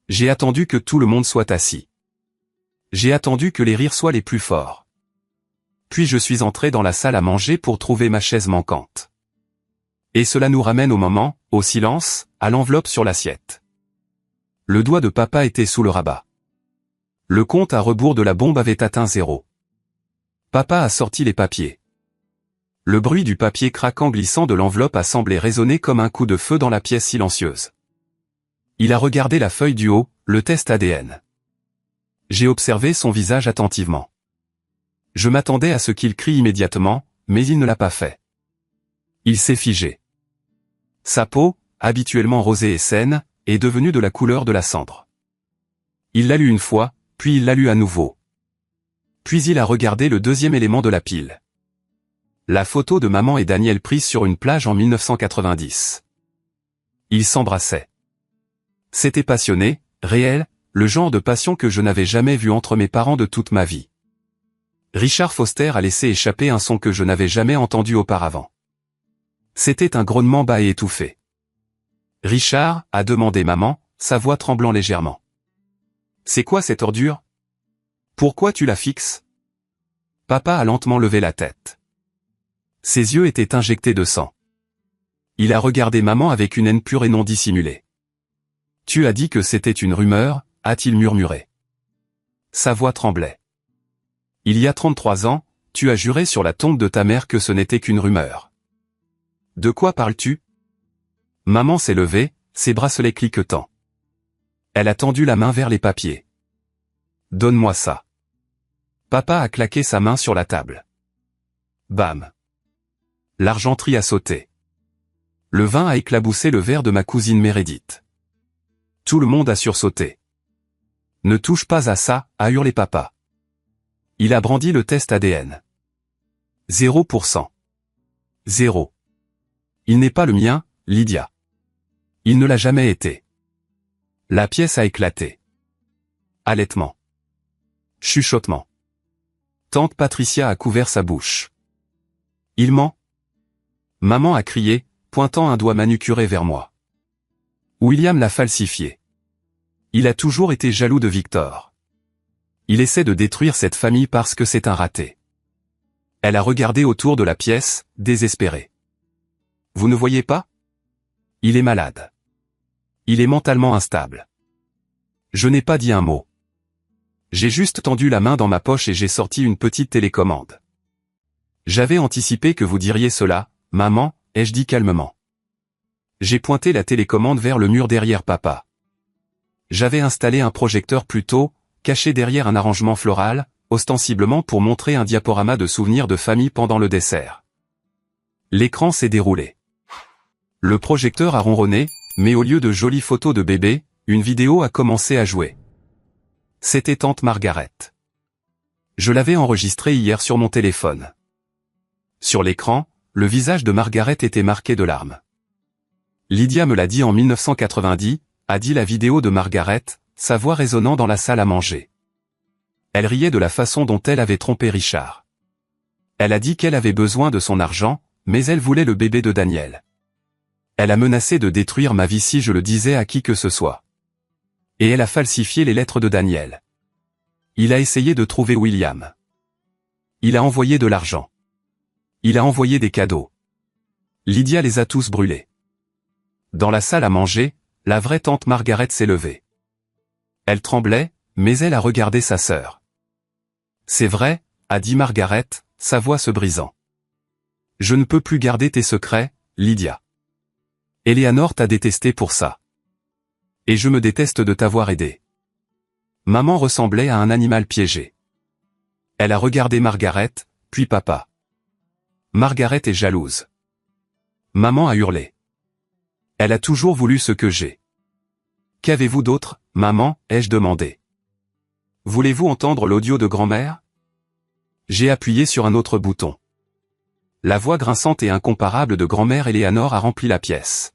J'ai attendu que tout le monde soit assis. J'ai attendu que les rires soient les plus forts. Puis je suis entré dans la salle à manger pour trouver ma chaise manquante. Et cela nous ramène au moment, au silence, à l'enveloppe sur l'assiette. Le doigt de papa était sous le rabat. Le compte à rebours de la bombe avait atteint 0. Papa a sorti les papiers. Le bruit du papier craquant glissant de l'enveloppe a semblé résonner comme un coup de feu dans la pièce silencieuse. Il a regardé la feuille du haut, le test ADN. J'ai observé son visage attentivement. Je m'attendais à ce qu'il crie immédiatement, mais il ne l'a pas fait. Il s'est figé. Sa peau, habituellement rosée et saine, est devenue de la couleur de la cendre. Il l'a lu une fois, puis il l'a lu à nouveau. Puis il a regardé le deuxième élément de la pile. La photo de maman et Daniel prise sur une plage en 1990. Ils s'embrassaient. C'était passionné, réel, le genre de passion que je n'avais jamais vu entre mes parents de toute ma vie. Richard Foster a laissé échapper un son que je n'avais jamais entendu auparavant. C'était un grognement bas et étouffé. « Richard » a demandé maman, sa voix tremblant légèrement. « C'est quoi cette ordure? Pourquoi tu la fixes ?» Papa a lentement levé la tête. Ses yeux étaient injectés de sang. Il a regardé maman avec une haine pure et non dissimulée. « Tu as dit que c'était une rumeur » a-t-il murmuré. Sa voix tremblait. « Il y a 33 ans, tu as juré sur la tombe de ta mère que ce n'était qu'une rumeur. » De quoi parles-tu? Maman s'est levée, ses bracelets cliquetants. Elle a tendu la main vers les papiers. Donne-moi ça. Papa a claqué sa main sur la table. Bam. L'argenterie a sauté. Le vin a éclaboussé le verre de ma cousine Meredith. Tout le monde a sursauté. Ne touche pas à ça, a hurlé papa. Il a brandi le test ADN. 0%. 0. Il n'est pas le mien, Lydia. Il ne l'a jamais été. La pièce a éclaté. Halètement. Chuchotement. Tante Patricia a couvert sa bouche. Il ment. Maman a crié, pointant un doigt manucuré vers moi. William l'a falsifié. Il a toujours été jaloux de Victor. Il essaie de détruire cette famille parce que c'est un raté. Elle a regardé autour de la pièce, désespérée. Vous ne voyez pas? Il est malade. Il est mentalement instable. Je n'ai pas dit un mot. J'ai juste tendu la main dans ma poche et j'ai sorti une petite télécommande. J'avais anticipé que vous diriez cela, maman, ai-je dit calmement. J'ai pointé la télécommande vers le mur derrière papa. J'avais installé un projecteur plus tôt, caché derrière un arrangement floral, ostensiblement pour montrer un diaporama de souvenirs de famille pendant le dessert. L'écran s'est déroulé. Le projecteur a ronronné, mais au lieu de jolies photos de bébé, une vidéo a commencé à jouer. C'était tante Margaret. Je l'avais enregistrée hier sur mon téléphone. Sur l'écran, le visage de Margaret était marqué de larmes. Lydia me l'a dit en 1990, a dit la vidéo de Margaret, sa voix résonnant dans la salle à manger. Elle riait de la façon dont elle avait trompé Richard. Elle a dit qu'elle avait besoin de son argent, mais elle voulait le bébé de Daniel. Elle a menacé de détruire ma vie si je le disais à qui que ce soit. Et elle a falsifié les lettres de Daniel. Il a essayé de trouver William. Il a envoyé de l'argent. Il a envoyé des cadeaux. Lydia les a tous brûlés. Dans la salle à manger, la vraie tante Margaret s'est levée. Elle tremblait, mais elle a regardé sa sœur. C'est vrai, a dit Margaret, sa voix se brisant. Je ne peux plus garder tes secrets, Lydia. Eleanor t'a détesté pour ça. Et je me déteste de t'avoir aidé. Maman ressemblait à un animal piégé. Elle a regardé Margaret, puis papa. Margaret est jalouse. Maman a hurlé. Elle a toujours voulu ce que j'ai. Qu'avez-vous d'autre, maman, ai-je demandé. Voulez-vous entendre l'audio de grand-mère? J'ai appuyé sur un autre bouton. La voix grinçante et incomparable de grand-mère Eleanor a rempli la pièce.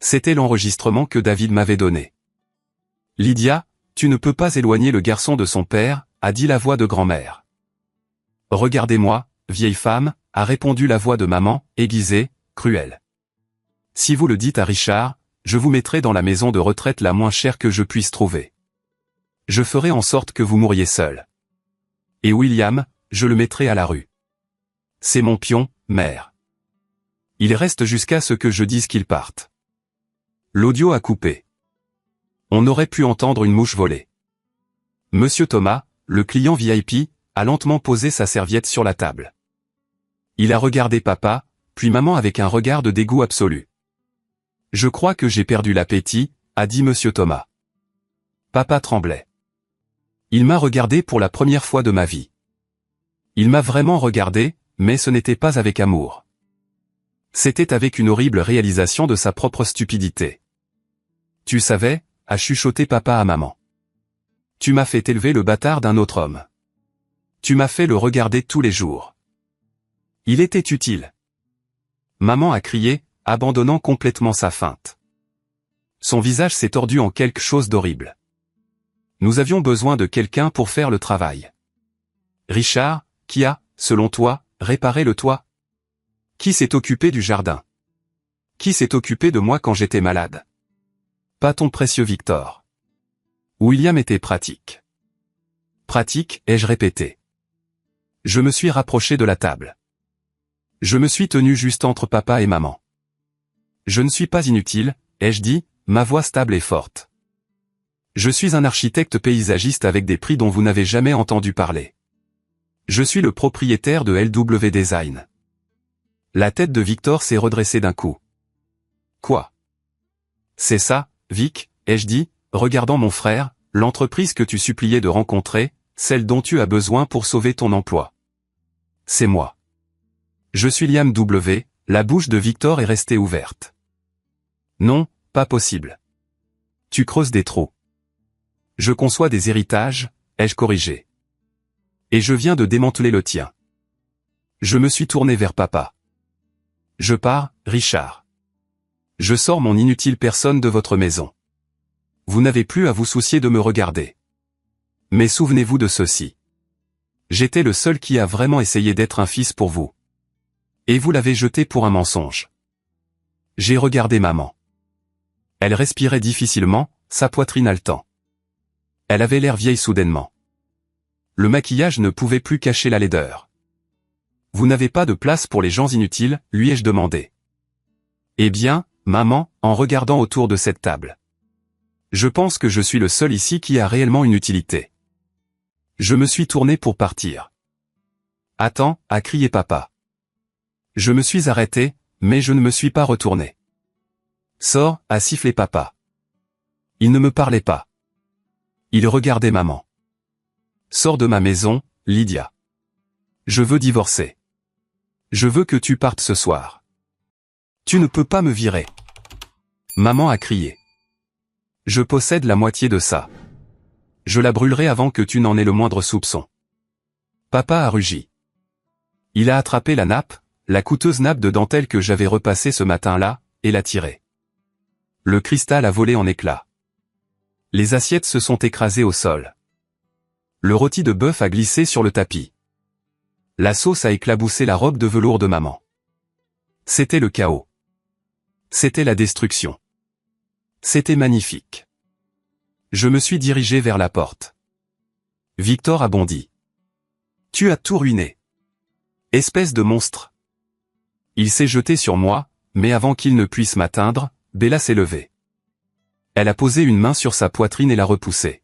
C'était l'enregistrement que David m'avait donné. Lydia, tu ne peux pas éloigner le garçon de son père, a dit la voix de grand-mère. Regardez-moi, vieille femme, a répondu la voix de maman, aiguisée, cruelle. Si vous le dites à Richard, je vous mettrai dans la maison de retraite la moins chère que je puisse trouver. Je ferai en sorte que vous mouriez seul. Et William, je le mettrai à la rue. C'est mon pion, mère. Il reste jusqu'à ce que je dise qu'il parte. L'audio a coupé. On aurait pu entendre une mouche voler. Monsieur Thomas, le client VIP, a lentement posé sa serviette sur la table. Il a regardé papa, puis maman avec un regard de dégoût absolu. Je crois que j'ai perdu l'appétit, a dit Monsieur Thomas. Papa tremblait. Il m'a regardé pour la première fois de ma vie. Il m'a vraiment regardé, mais ce n'était pas avec amour. C'était avec une horrible réalisation de sa propre stupidité. Tu savais, a chuchoté papa à maman. Tu m'as fait élever le bâtard d'un autre homme. Tu m'as fait le regarder tous les jours. Il était utile. Maman a crié, abandonnant complètement sa feinte. Son visage s'est tordu en quelque chose d'horrible. Nous avions besoin de quelqu'un pour faire le travail. Richard, qui a, selon toi, réparé le toit? Qui s'est occupé du jardin? Qui s'est occupé de moi quand j'étais malade? Pas ton précieux Victor. William était pratique. Pratique, ai-je répété. Je me suis rapproché de la table. Je me suis tenu juste entre papa et maman. Je ne suis pas inutile, ai-je dit, ma voix stable et forte. Je suis un architecte paysagiste avec des prix dont vous n'avez jamais entendu parler. Je suis le propriétaire de LW Design. La tête de Victor s'est redressée d'un coup. Quoi? C'est ça, Vic, ai-je dit, regardant mon frère, l'entreprise que tu suppliais de rencontrer, celle dont tu as besoin pour sauver ton emploi. C'est moi. Je suis Liam W, la bouche de Victor est restée ouverte. Non, pas possible. Tu creuses des trous. Je conçois des héritages, ai-je corrigé. Et je viens de démanteler le tien. Je me suis tourné vers papa. Je pars, Richard. Je sors mon inutile personne de votre maison. Vous n'avez plus à vous soucier de me regarder. Mais souvenez-vous de ceci. J'étais le seul qui a vraiment essayé d'être un fils pour vous. Et vous l'avez jeté pour un mensonge. J'ai regardé maman. Elle respirait difficilement, sa poitrine haletant. Elle avait l'air vieille soudainement. Le maquillage ne pouvait plus cacher la laideur. Vous n'avez pas de place pour les gens inutiles, lui ai-je demandé. Eh bien, maman, en regardant autour de cette table. Je pense que je suis le seul ici qui a réellement une utilité. Je me suis tourné pour partir. Attends, a crié papa. Je me suis arrêté, mais je ne me suis pas retourné. Sors, a sifflé papa. Il ne me parlait pas. Il regardait maman. Sors de ma maison, Lydia. Je veux divorcer. Je veux que tu partes ce soir. Tu ne peux pas me virer. Maman a crié. Je possède la moitié de ça. Je la brûlerai avant que tu n'en aies le moindre soupçon. Papa a rugi. Il a attrapé la nappe, la coûteuse nappe de dentelle que j'avais repassée ce matin-là, et l'a tirée. Le cristal a volé en éclats. Les assiettes se sont écrasées au sol. Le rôti de bœuf a glissé sur le tapis. La sauce a éclaboussé la robe de velours de maman. C'était le chaos. C'était la destruction. C'était magnifique. Je me suis dirigé vers la porte. Victor a bondi. Tu as tout ruiné. Espèce de monstre. Il s'est jeté sur moi, mais avant qu'il ne puisse m'atteindre, Bella s'est levée. Elle a posé une main sur sa poitrine et l'a repoussée.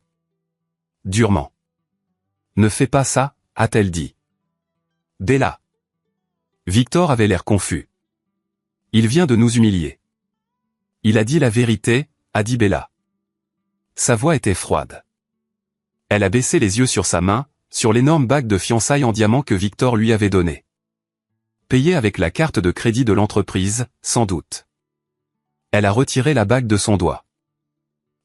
Durement. Ne fais pas ça, a-t-elle dit. Bella. Victor avait l'air confus. Il vient de nous humilier. Il a dit la vérité, a dit Bella. Sa voix était froide. Elle a baissé les yeux sur sa main, sur l'énorme bague de fiançailles en diamant que Victor lui avait donnée. Payée avec la carte de crédit de l'entreprise, sans doute. Elle a retiré la bague de son doigt.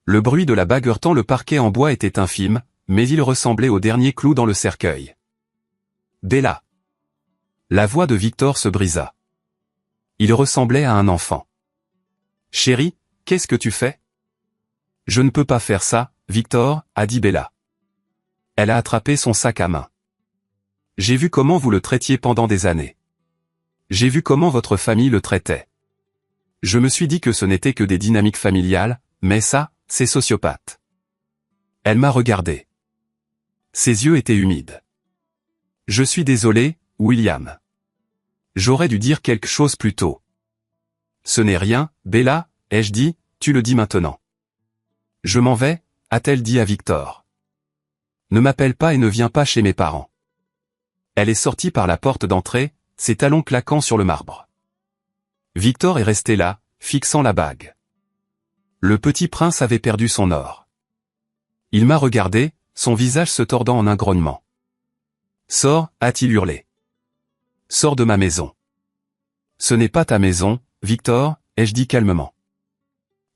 Le bruit de la bague heurtant le parquet en bois était infime, mais il ressemblait au dernier clou dans le cercueil. Bella. La voix de Victor se brisa. Il ressemblait à un enfant. Chérie, qu'est-ce que tu fais? Je ne peux pas faire ça, Victor, a dit Bella. Elle a attrapé son sac à main. J'ai vu comment vous le traitiez pendant des années. J'ai vu comment votre famille le traitait. Je me suis dit que ce n'était que des dynamiques familiales, mais ça, c'est sociopathe. Elle m'a regardé. Ses yeux étaient humides. Je suis désolé, William. J'aurais dû dire quelque chose plus tôt. Ce n'est rien, Bella, ai-je dit, tu le dis maintenant. Je m'en vais, a-t-elle dit à Victor. Ne m'appelle pas et ne viens pas chez mes parents. Elle est sortie par la porte d'entrée, ses talons claquant sur le marbre. Victor est resté là, fixant la bague. Le petit prince avait perdu son or. Il m'a regardé, son visage se tordant en un grognement. Sors, a-t-il hurlé. Sors de ma maison. Ce n'est pas ta maison, Victor, ai-je dit calmement.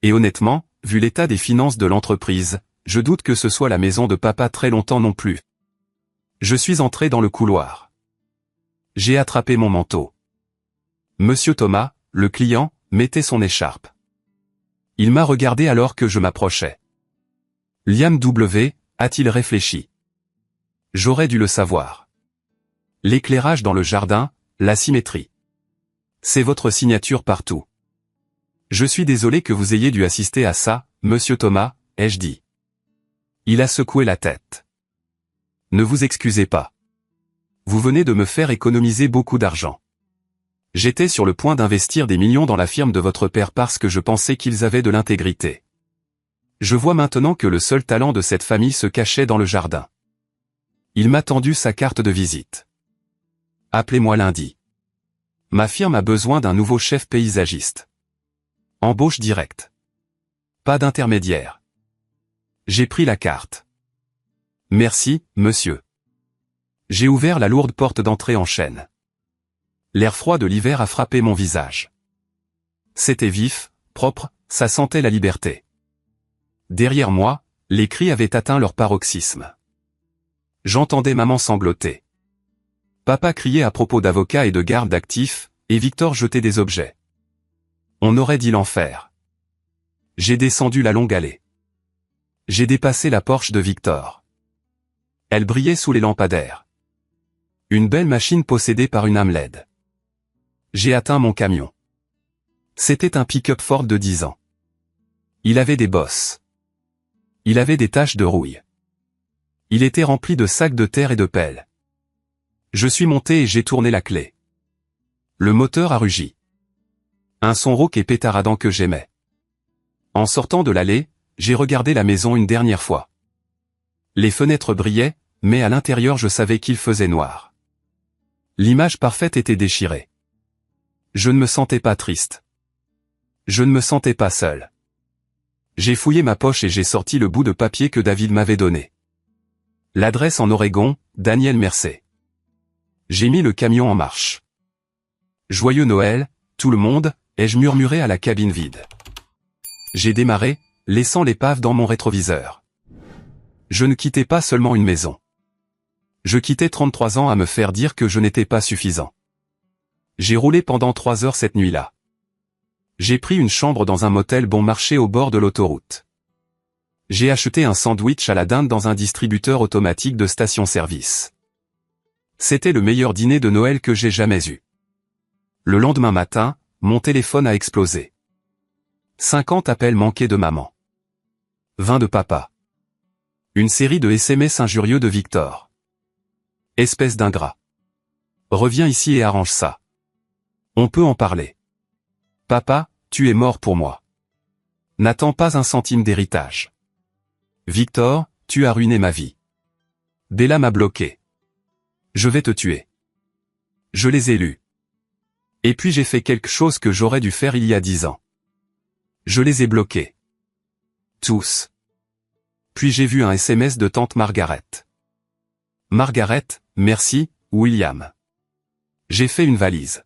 Et honnêtement, vu l'état des finances de l'entreprise, je doute que ce soit la maison de papa très longtemps non plus. Je suis entré dans le couloir. J'ai attrapé mon manteau. Monsieur Thomas, le client, mettait son écharpe. Il m'a regardé alors que je m'approchais. Liam W, a-t-il réfléchi. J'aurais dû le savoir. L'éclairage dans le jardin, la symétrie. C'est votre signature partout. Je suis désolé que vous ayez dû assister à ça, monsieur Thomas, ai-je dit. Il a secoué la tête. Ne vous excusez pas. Vous venez de me faire économiser beaucoup d'argent. J'étais sur le point d'investir des millions dans la firme de votre père parce que je pensais qu'ils avaient de l'intégrité. Je vois maintenant que le seul talent de cette famille se cachait dans le jardin. Il m'a tendu sa carte de visite. Appelez-moi lundi. Ma firme a besoin d'un nouveau chef paysagiste. Embauche directe. Pas d'intermédiaire. J'ai pris la carte. Merci, monsieur. J'ai ouvert la lourde porte d'entrée en chêne. L'air froid de l'hiver a frappé mon visage. C'était vif, propre, ça sentait la liberté. Derrière moi, les cris avaient atteint leur paroxysme. J'entendais maman sangloter. Papa criait à propos d'avocats et de gardes d'actifs, et Victor jetait des objets. On aurait dit l'enfer. J'ai descendu la longue allée. J'ai dépassé la Porsche de Victor. Elle brillait sous les lampadaires. Une belle machine possédée par une âme LED. J'ai atteint mon camion. C'était un pick-up Ford de 10 ans. Il avait des bosses. Il avait des taches de rouille. Il était rempli de sacs de terre et de pelles. Je suis monté et j'ai tourné la clé. Le moteur a rugi. Un son rauque et pétaradant que j'aimais. En sortant de l'allée, j'ai regardé la maison une dernière fois. Les fenêtres brillaient, mais à l'intérieur je savais qu'il faisait noir. L'image parfaite était déchirée. Je ne me sentais pas triste. Je ne me sentais pas seul. J'ai fouillé ma poche et j'ai sorti le bout de papier que David m'avait donné. L'adresse en Oregon, Daniel Mercer. J'ai mis le camion en marche. Joyeux Noël, tout le monde, ai-je murmuré à la cabine vide. J'ai démarré, laissant l'épave dans mon rétroviseur. Je ne quittais pas seulement une maison. Je quittais 33 ans à me faire dire que je n'étais pas suffisant. J'ai roulé pendant 3 heures cette nuit-là. J'ai pris une chambre dans un motel bon marché au bord de l'autoroute. J'ai acheté un sandwich à la dinde dans un distributeur automatique de station-service. C'était le meilleur dîner de Noël que j'ai jamais eu. Le lendemain matin, mon téléphone a explosé. 50 appels manqués de maman. 20 de papa. Une série de SMS injurieux de Victor. Espèce d'ingrat. Reviens ici et arrange ça. On peut en parler. Papa, tu es mort pour moi. N'attends pas un centime d'héritage. Victor, tu as ruiné ma vie. Bella m'a bloqué. Je vais te tuer. Je les ai lus. Et puis j'ai fait quelque chose que j'aurais dû faire il y a 10 ans. Je les ai bloqués. Tous. Puis j'ai vu un SMS de tante Margaret. Margaret, merci, William. J'ai fait une valise.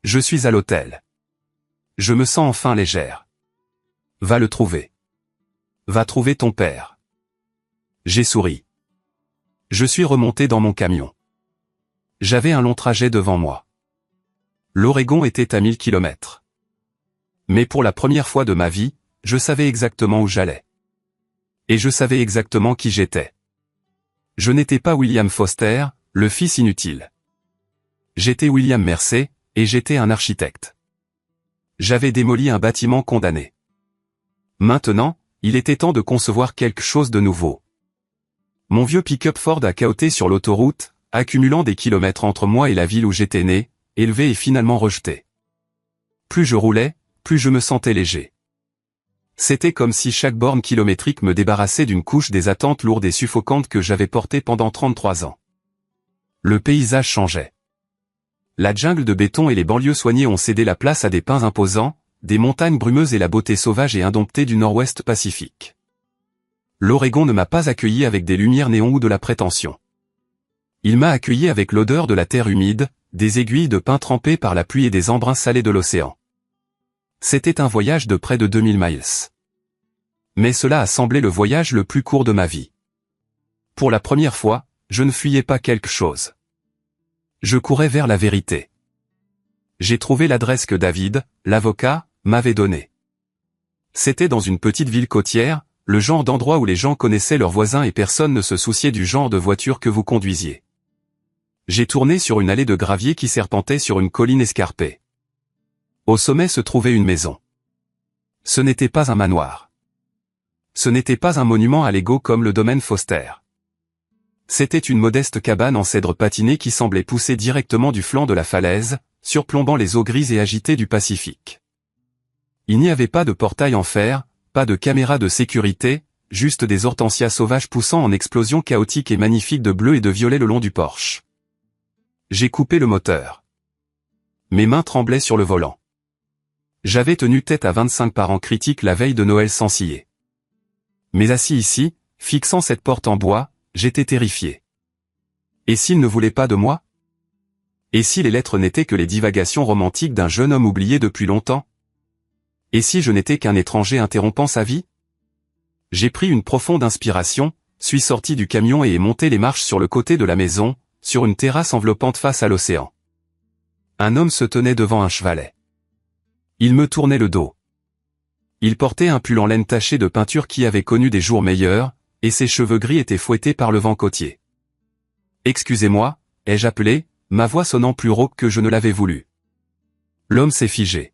Je suis à l'hôtel. Je me sens enfin légère. Va le trouver. Va trouver ton père. J'ai souri. Je suis remonté dans mon camion. J'avais un long trajet devant moi. L'Oregon était à 1000 km. Mais pour la première fois de ma vie, je savais exactement où j'allais. Et je savais exactement qui j'étais. Je n'étais pas William Foster, le fils inutile. J'étais William Mercer, et j'étais un architecte. J'avais démoli un bâtiment condamné. Maintenant, il était temps de concevoir quelque chose de nouveau. Mon vieux pick-up Ford a cahoté sur l'autoroute, accumulant des kilomètres entre moi et la ville où j'étais né, élevé et finalement rejeté. Plus je roulais, plus je me sentais léger. C'était comme si chaque borne kilométrique me débarrassait d'une couche des attentes lourdes et suffocantes que j'avais portées pendant 33 ans. Le paysage changeait. La jungle de béton et les banlieues soignées ont cédé la place à des pins imposants, des montagnes brumeuses et la beauté sauvage et indomptée du nord-ouest Pacifique. L'Oregon ne m'a pas accueilli avec des lumières néon ou de la prétention. Il m'a accueilli avec l'odeur de la terre humide, des aiguilles de pin trempées par la pluie et des embruns salés de l'océan. C'était un voyage de près de 2000 miles. Mais cela a semblé le voyage le plus court de ma vie. Pour la première fois, je ne fuyais pas quelque chose. Je courais vers la vérité. J'ai trouvé l'adresse que David, l'avocat, m'avait donnée. C'était dans une petite ville côtière, le genre d'endroit où les gens connaissaient leurs voisins et personne ne se souciait du genre de voiture que vous conduisiez. J'ai tourné sur une allée de gravier qui serpentait sur une colline escarpée. Au sommet se trouvait une maison. Ce n'était pas un manoir. Ce n'était pas un monument à Lego comme le domaine Foster. C'était une modeste cabane en cèdre patiné qui semblait pousser directement du flanc de la falaise, surplombant les eaux grises et agitées du Pacifique. Il n'y avait pas de portail en fer, pas de caméra de sécurité, juste des hortensias sauvages poussant en explosions chaotiques et magnifiques de bleu et de violet le long du porche. J'ai coupé le moteur. Mes mains tremblaient sur le volant. J'avais tenu tête à 25 parents critiques la veille de Noël sans ciller. Mais assis ici, fixant cette porte en bois, j'étais terrifié. Et s'ils ne voulaient pas de moi? Et si les lettres n'étaient que les divagations romantiques d'un jeune homme oublié depuis longtemps? Et si je n'étais qu'un étranger interrompant sa vie? J'ai pris une profonde inspiration, suis sorti du camion et ai monté les marches sur le côté de la maison, sur une terrasse enveloppante face à l'océan. Un homme se tenait devant un chevalet. Il me tournait le dos. Il portait un pull en laine taché de peinture qui avait connu des jours meilleurs, et ses cheveux gris étaient fouettés par le vent côtier. « Excusez-moi » ai-je appelé, ma voix sonnant plus rauque que je ne l'avais voulu. L'homme s'est figé.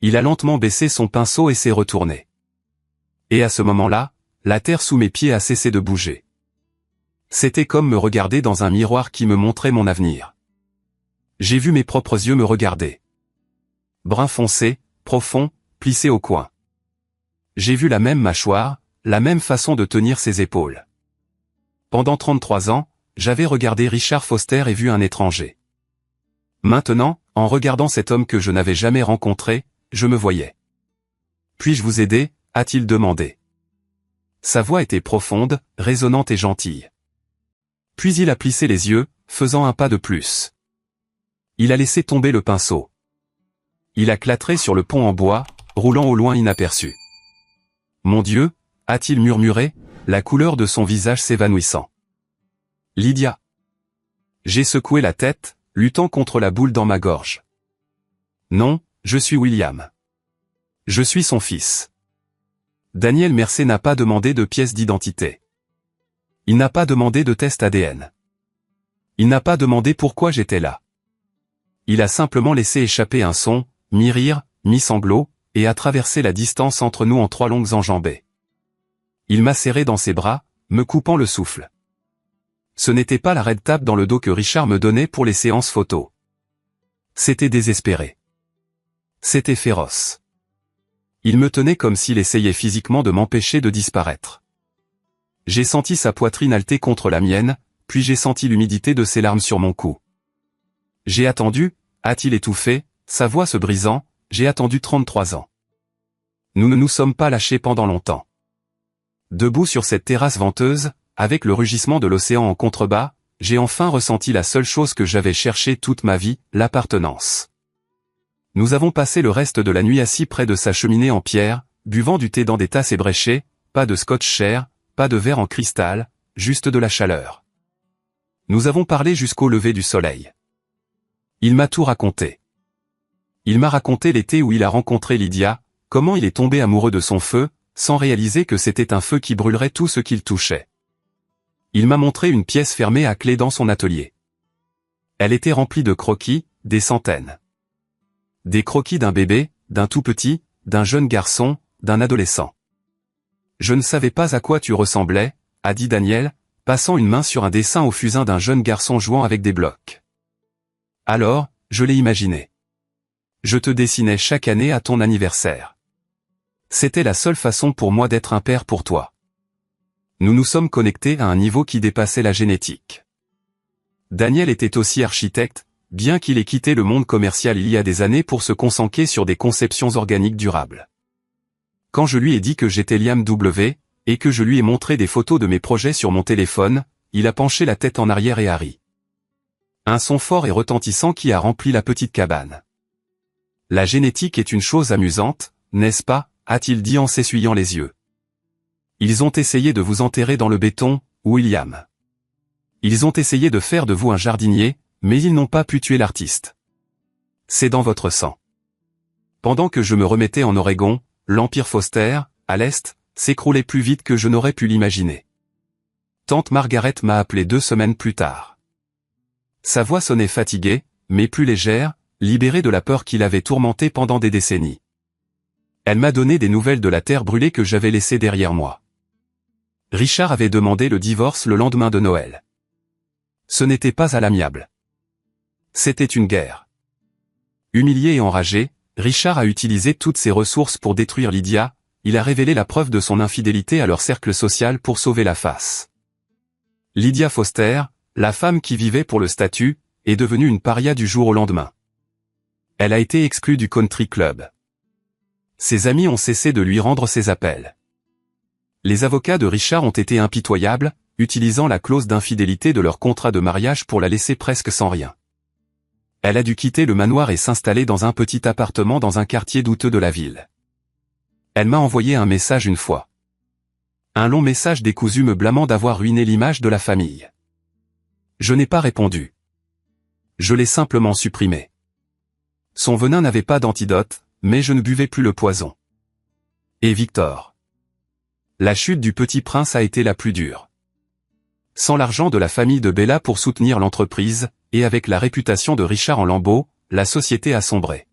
Il a lentement baissé son pinceau et s'est retourné. Et à ce moment-là, la terre sous mes pieds a cessé de bouger. C'était comme me regarder dans un miroir qui me montrait mon avenir. J'ai vu mes propres yeux me regarder. Brun foncé, profond, plissé au coin. J'ai vu la même mâchoire, la même façon de tenir ses épaules. Pendant 33 ans, j'avais regardé Richard Foster et vu un étranger. Maintenant, en regardant cet homme que je n'avais jamais rencontré, je me voyais. Puis-je vous aider, a-t-il demandé. Sa voix était profonde, résonnante et gentille. Puis il a plissé les yeux, faisant un pas de plus. Il a laissé tomber le pinceau. Il a clatré sur le pont en bois, roulant au loin inaperçu. Mon Dieu, a-t-il murmuré, la couleur de son visage s'évanouissant. Lydia. J'ai secoué la tête, luttant contre la boule dans ma gorge. Non, je suis William. Je suis son fils. Daniel Mercer n'a pas demandé de pièce d'identité. Il n'a pas demandé de test ADN. Il n'a pas demandé pourquoi j'étais là. Il a simplement laissé échapper un son, mi-rire, mi-sanglot, et a traversé la distance entre nous en 3 longues enjambées. Il m'a serré dans ses bras, me coupant le souffle. Ce n'était pas la raide tape dans le dos que Richard me donnait pour les séances photos. C'était désespéré. C'était féroce. Il me tenait comme s'il essayait physiquement de m'empêcher de disparaître. J'ai senti sa poitrine halter contre la mienne, puis j'ai senti l'humidité de ses larmes sur mon cou. J'ai attendu, a-t-il étouffé, sa voix se brisant, j'ai attendu 33 ans. Nous ne nous sommes pas lâchés pendant longtemps. Debout sur cette terrasse venteuse, avec le rugissement de l'océan en contrebas, j'ai enfin ressenti la seule chose que j'avais cherchée toute ma vie, l'appartenance. Nous avons passé le reste de la nuit assis près de sa cheminée en pierre, buvant du thé dans des tasses ébréchées, pas de scotch cher, pas de verre en cristal, juste de la chaleur. Nous avons parlé jusqu'au lever du soleil. Il m'a tout raconté. Il m'a raconté l'été où il a rencontré Lydia, comment il est tombé amoureux de son feu, sans réaliser que c'était un feu qui brûlerait tout ce qu'il touchait. Il m'a montré une pièce fermée à clé dans son atelier. Elle était remplie de croquis, des centaines. Des croquis d'un bébé, d'un tout petit, d'un jeune garçon, d'un adolescent. Je ne savais pas à quoi tu ressemblais, a dit Daniel, passant une main sur un dessin au fusain d'un jeune garçon jouant avec des blocs. Alors, je l'ai imaginé. Je te dessinais chaque année à ton anniversaire. C'était la seule façon pour moi d'être un père pour toi. Nous nous sommes connectés à un niveau qui dépassait la génétique. Daniel était aussi architecte, bien qu'il ait quitté le monde commercial il y a des années pour se concentrer sur des conceptions organiques durables. Quand je lui ai dit que j'étais Liam W, et que je lui ai montré des photos de mes projets sur mon téléphone, il a penché la tête en arrière et a ri. Un son fort et retentissant qui a rempli la petite cabane. La génétique est une chose amusante, n'est-ce pas, a-t-il dit en s'essuyant les yeux. Ils ont essayé de vous enterrer dans le béton, William. Ils ont essayé de faire de vous un jardinier, mais ils n'ont pas pu tuer l'artiste. C'est dans votre sang. Pendant que je me remettais en Oregon, l'Empire Foster, à l'Est, s'écroulait plus vite que je n'aurais pu l'imaginer. Tante Margaret m'a appelé 2 semaines plus tard. Sa voix sonnait fatiguée, mais plus légère, libérée de la peur qui l'avait tourmentée pendant des décennies. Elle m'a donné des nouvelles de la terre brûlée que j'avais laissée derrière moi. Richard avait demandé le divorce le lendemain de Noël. Ce n'était pas à l'amiable. C'était une guerre. Humilié et enragé, Richard a utilisé toutes ses ressources pour détruire Lydia, il a révélé la preuve de son infidélité à leur cercle social pour sauver la face. Lydia Foster, la femme qui vivait pour le statut, est devenue une paria du jour au lendemain. Elle a été exclue du country club. Ses amis ont cessé de lui rendre ses appels. Les avocats de Richard ont été impitoyables, utilisant la clause d'infidélité de leur contrat de mariage pour la laisser presque sans rien. Elle a dû quitter le manoir et s'installer dans un petit appartement dans un quartier douteux de la ville. Elle m'a envoyé un message une fois. Un long message décousu me blâmant d'avoir ruiné l'image de la famille. Je n'ai pas répondu. Je l'ai simplement supprimé. Son venin n'avait pas d'antidote, mais je ne buvais plus le poison. Et Victor. La chute du petit prince a été la plus dure. Sans l'argent de la famille de Bella pour soutenir l'entreprise, et avec la réputation de Richard en lambeaux, la société a sombré.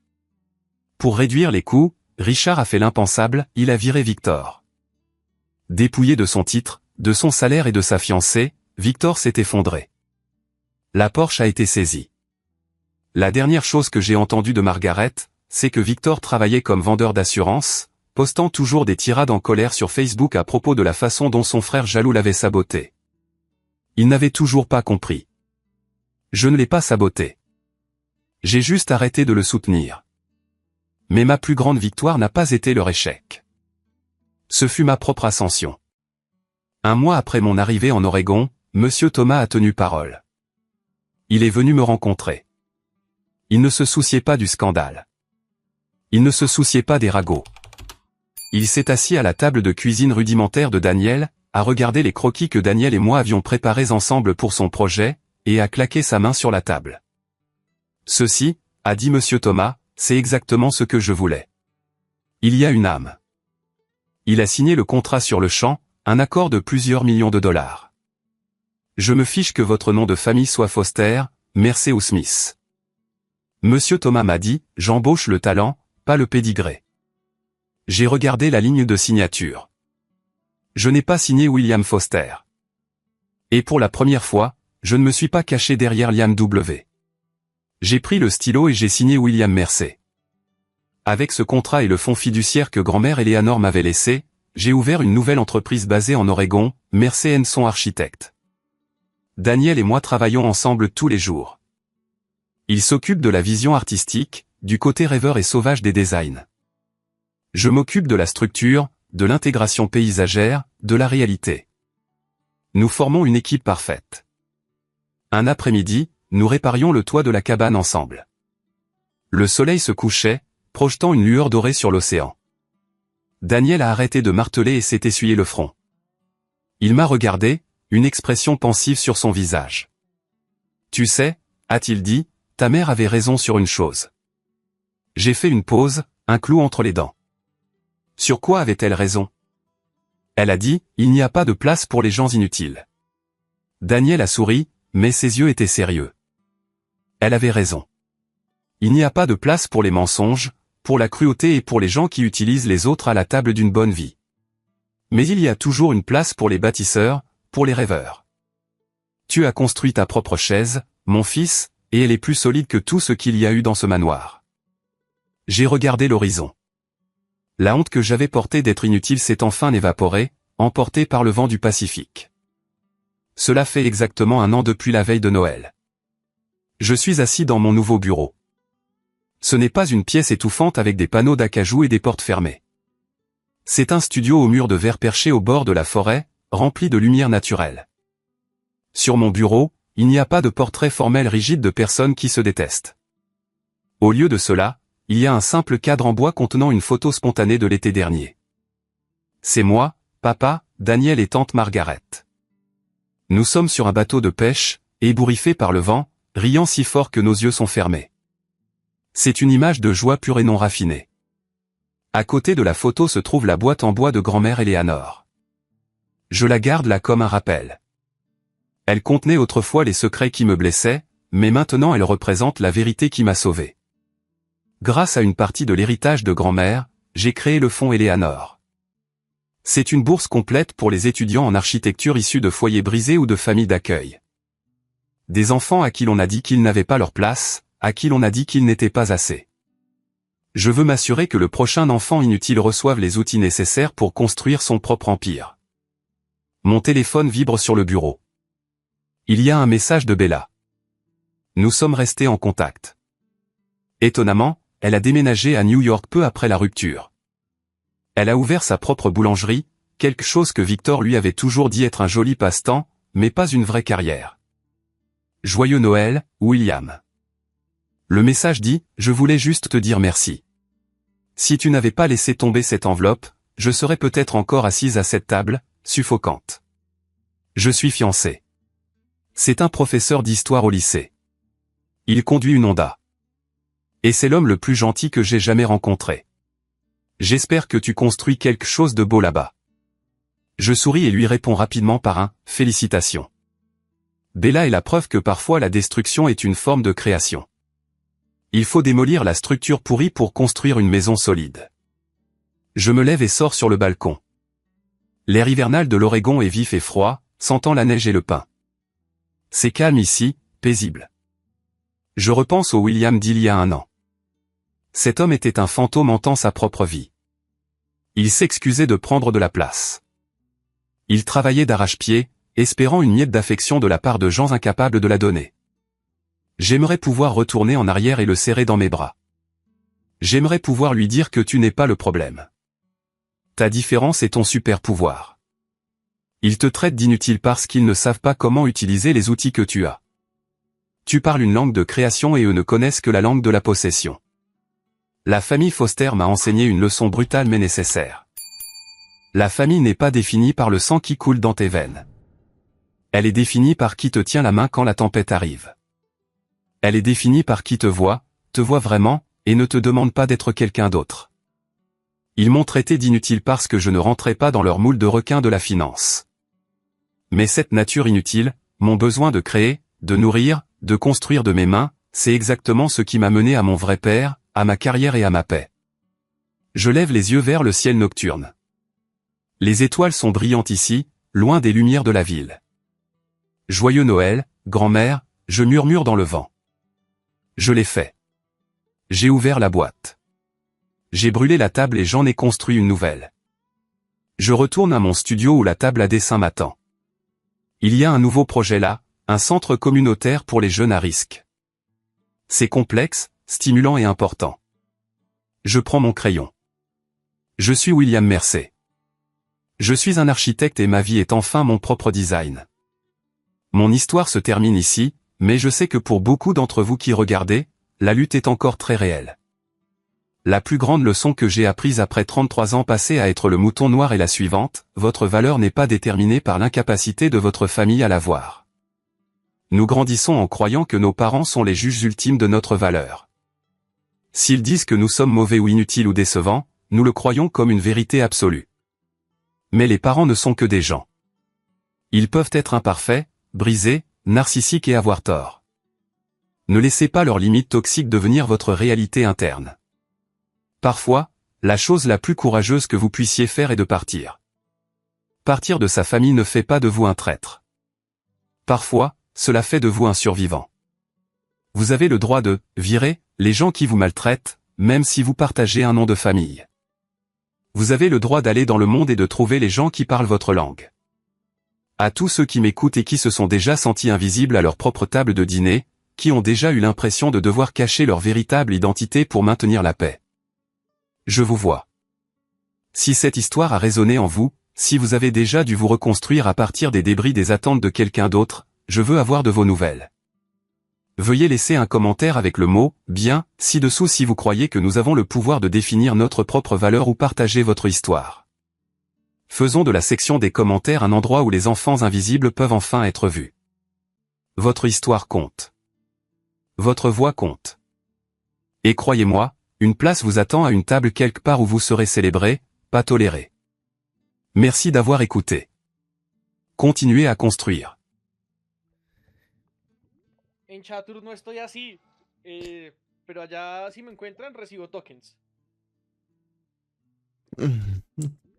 Pour réduire les coûts, Richard a fait l'impensable, il a viré Victor. Dépouillé de son titre, de son salaire et de sa fiancée, Victor s'est effondré. La Porsche a été saisie. La dernière chose que j'ai entendue de Margaret, c'est que Victor travaillait comme vendeur d'assurance, postant toujours des tirades en colère sur Facebook à propos de la façon dont son frère jaloux l'avait saboté. Il n'avait toujours pas compris. Je ne l'ai pas saboté. J'ai juste arrêté de le soutenir. Mais ma plus grande victoire n'a pas été leur échec. Ce fut ma propre ascension. Un mois après mon arrivée en Oregon, Monsieur Thomas a tenu parole. Il est venu me rencontrer. Il ne se souciait pas du scandale. Il ne se souciait pas des ragots. Il s'est assis à la table de cuisine rudimentaire de Daniel, a regardé les croquis que Daniel et moi avions préparés ensemble pour son projet, et a claqué sa main sur la table. Ceci, a dit Monsieur Thomas, c'est exactement ce que je voulais. Il y a une âme. Il a signé le contrat sur le champ, un accord de plusieurs millions de dollars. Je me fiche que votre nom de famille soit Foster, Mercer ou Smith. Monsieur Thomas m'a dit, j'embauche le talent, pas le pédigré. J'ai regardé la ligne de signature. Je n'ai pas signé William Foster. Et pour la première fois, je ne me suis pas caché derrière Liam W. J'ai pris le stylo et j'ai signé William Mercer. Avec ce contrat et le fonds fiduciaire que grand-mère Eleanor m'avait laissé, j'ai ouvert une nouvelle entreprise basée en Oregon, Mercer & Son Architecte. Daniel et moi travaillons ensemble tous les jours. Il s'occupe de la vision artistique, du côté rêveur et sauvage des designs. Je m'occupe de la structure, de l'intégration paysagère, de la réalité. Nous formons une équipe parfaite. Un après-midi, nous réparions le toit de la cabane ensemble. Le soleil se couchait, projetant une lueur dorée sur l'océan. Daniel a arrêté de marteler et s'est essuyé le front. Il m'a regardé, une expression pensive sur son visage. Tu sais, a-t-il dit, ta mère avait raison sur une chose. J'ai fait une pause, un clou entre les dents. Sur quoi avait-elle raison? Elle a dit, il n'y a pas de place pour les gens inutiles. Daniel a souri, mais ses yeux étaient sérieux. Elle avait raison. Il n'y a pas de place pour les mensonges, pour la cruauté et pour les gens qui utilisent les autres à la table d'une bonne vie. Mais il y a toujours une place pour les bâtisseurs, pour les rêveurs. Tu as construit ta propre chaise, mon fils, et elle est plus solide que tout ce qu'il y a eu dans ce manoir. J'ai regardé l'horizon. La honte que j'avais portée d'être inutile s'est enfin évaporée, emportée par le vent du Pacifique. Cela fait exactement 1 an depuis la veille de Noël. Je suis assis dans mon nouveau bureau. Ce n'est pas une pièce étouffante avec des panneaux d'acajou et des portes fermées. C'est un studio aux murs de verre perché au bord de la forêt, rempli de lumière naturelle. Sur mon bureau, il n'y a pas de portrait formel rigide de personnes qui se détestent. Au lieu de cela, il y a un simple cadre en bois contenant une photo spontanée de l'été dernier. C'est moi, papa, Daniel et tante Margaret. Nous sommes sur un bateau de pêche, ébouriffé par le vent, riant si fort que nos yeux sont fermés. C'est une image de joie pure et non raffinée. À côté de la photo se trouve la boîte en bois de grand-mère Eleanor. Je la garde là comme un rappel. Elle contenait autrefois les secrets qui me blessaient, mais maintenant elle représente la vérité qui m'a sauvé. Grâce à une partie de l'héritage de grand-mère, j'ai créé le fonds Eleanor. C'est une bourse complète pour les étudiants en architecture issus de foyers brisés ou de familles d'accueil. Des enfants à qui l'on a dit qu'ils n'avaient pas leur place, à qui l'on a dit qu'ils n'étaient pas assez. Je veux m'assurer que le prochain enfant inutile reçoive les outils nécessaires pour construire son propre empire. Mon téléphone vibre sur le bureau. Il y a un message de Bella. Nous sommes restés en contact. Étonnamment, elle a déménagé à New York peu après la rupture. Elle a ouvert sa propre boulangerie, quelque chose que Victor lui avait toujours dit être un joli passe-temps, mais pas une vraie carrière. Joyeux Noël, William. Le message dit, je voulais juste te dire merci. Si tu n'avais pas laissé tomber cette enveloppe, je serais peut-être encore assise à cette table, suffocante. Je suis fiancé. C'est un professeur d'histoire au lycée. Il conduit une Honda. Et c'est l'homme le plus gentil que j'ai jamais rencontré. J'espère que tu construis quelque chose de beau là-bas. Je souris et lui réponds rapidement par un « félicitations ». Bella est la preuve que parfois la destruction est une forme de création. Il faut démolir la structure pourrie pour construire une maison solide. Je me lève et sors sur le balcon. L'air hivernal de l'Oregon est vif et froid, sentant la neige et le pin. C'est calme ici, paisible. Je repense au William d'il y a 1 an. Cet homme était un fantôme hantant sa propre vie. Il s'excusait de prendre de la place. Il travaillait d'arrache-pied, espérant une miette d'affection de la part de gens incapables de la donner. J'aimerais pouvoir retourner en arrière et le serrer dans mes bras. J'aimerais pouvoir lui dire que tu n'es pas le problème. Ta différence est ton super pouvoir. Ils te traitent d'inutile parce qu'ils ne savent pas comment utiliser les outils que tu as. Tu parles une langue de création et eux ne connaissent que la langue de la possession. La famille Foster m'a enseigné une leçon brutale mais nécessaire. La famille n'est pas définie par le sang qui coule dans tes veines. Elle est définie par qui te tient la main quand la tempête arrive. Elle est définie par qui te voit vraiment, et ne te demande pas d'être quelqu'un d'autre. Ils m'ont traité d'inutile parce que je ne rentrais pas dans leur moule de requin de la finance. Mais cette nature inutile, mon besoin de créer, de nourrir, de construire de mes mains, c'est exactement ce qui m'a mené à mon vrai père, à ma carrière et à ma paix. Je lève les yeux vers le ciel nocturne. Les étoiles sont brillantes ici, loin des lumières de la ville. Joyeux Noël, grand-mère, je murmure dans le vent. Je l'ai fait. J'ai ouvert la boîte. J'ai brûlé la table et j'en ai construit une nouvelle. Je retourne à mon studio où la table à dessin m'attend. Il y a un nouveau projet là, un centre communautaire pour les jeunes à risque. C'est complexe, stimulant et important. Je prends mon crayon. Je suis William Mercer. Je suis un architecte et ma vie est enfin mon propre design. Mon histoire se termine ici, mais je sais que pour beaucoup d'entre vous qui regardez, la lutte est encore très réelle. La plus grande leçon que j'ai apprise après 33 ans passés à être le mouton noir est la suivante, votre valeur n'est pas déterminée par l'incapacité de votre famille à la voir. Nous grandissons en croyant que nos parents sont les juges ultimes de notre valeur. S'ils disent que nous sommes mauvais ou inutiles ou décevants, nous le croyons comme une vérité absolue. Mais les parents ne sont que des gens. Ils peuvent être imparfaits, brisés, narcissiques et avoir tort. Ne laissez pas leurs limites toxiques devenir votre réalité interne. Parfois, la chose la plus courageuse que vous puissiez faire est de partir. Partir de sa famille ne fait pas de vous un traître. Parfois, cela fait de vous un survivant. Vous avez le droit de virer les gens qui vous maltraitent, même si vous partagez un nom de famille. Vous avez le droit d'aller dans le monde et de trouver les gens qui parlent votre langue. À tous ceux qui m'écoutent et qui se sont déjà sentis invisibles à leur propre table de dîner, qui ont déjà eu l'impression de devoir cacher leur véritable identité pour maintenir la paix. Je vous vois. Si cette histoire a résonné en vous, si vous avez déjà dû vous reconstruire à partir des débris des attentes de quelqu'un d'autre, je veux avoir de vos nouvelles. Veuillez laisser un commentaire avec le mot « bien » ci-dessous si vous croyez que nous avons le pouvoir de définir notre propre valeur ou partager votre histoire. Faisons de la section des commentaires un endroit où les enfants invisibles peuvent enfin être vus. Votre histoire compte. Votre voix compte. Et croyez-moi, une place vous attend à une table quelque part où vous serez célébré, pas toléré. Merci d'avoir écouté. Continuez à construire. En Chatur no estoy así, pero allá si me encuentran recibo tokens.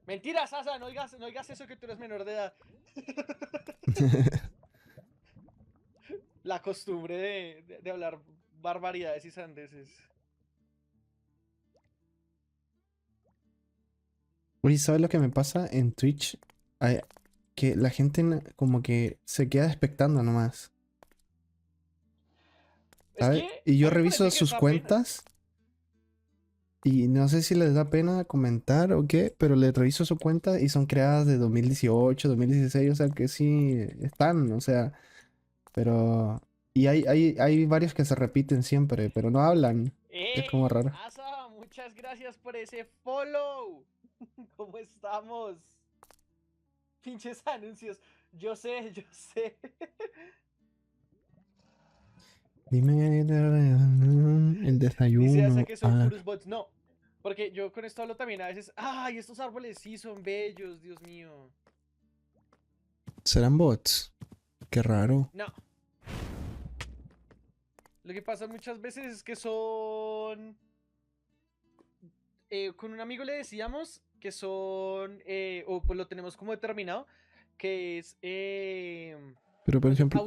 Mentira, Sasa, no oigas eso que tú eres menor de edad. La costumbre de hablar barbaridades y sandeces. Oye, ¿sabes lo que me pasa en Twitch? Que la gente como que se queda expectando nomás. Es ¿Sabes? que Y yo a mí me reviso parece que sus da pena. cuentas y no sé si les da pena comentar o qué, pero les reviso su cuenta y son creadas de 2018, 2016, o sea que sí están, o sea, pero... Y hay varios que se repiten siempre, pero no hablan. Es como raro. Asa, muchas gracias por ese follow. ¿Cómo estamos? Pinches anuncios. Yo sé. Dime el Dice Asa desayuno. que son puros bots. No, porque yo con esto hablo también a veces. ¡Ay, estos árboles sí son bellos, Dios mío! ¿Serán bots? Qué raro. No. Lo que pasa muchas veces es que son... con un amigo le decíamos que son... o pues lo tenemos como determinado, que es... Pero por ¿cómo se llama? ejemplo...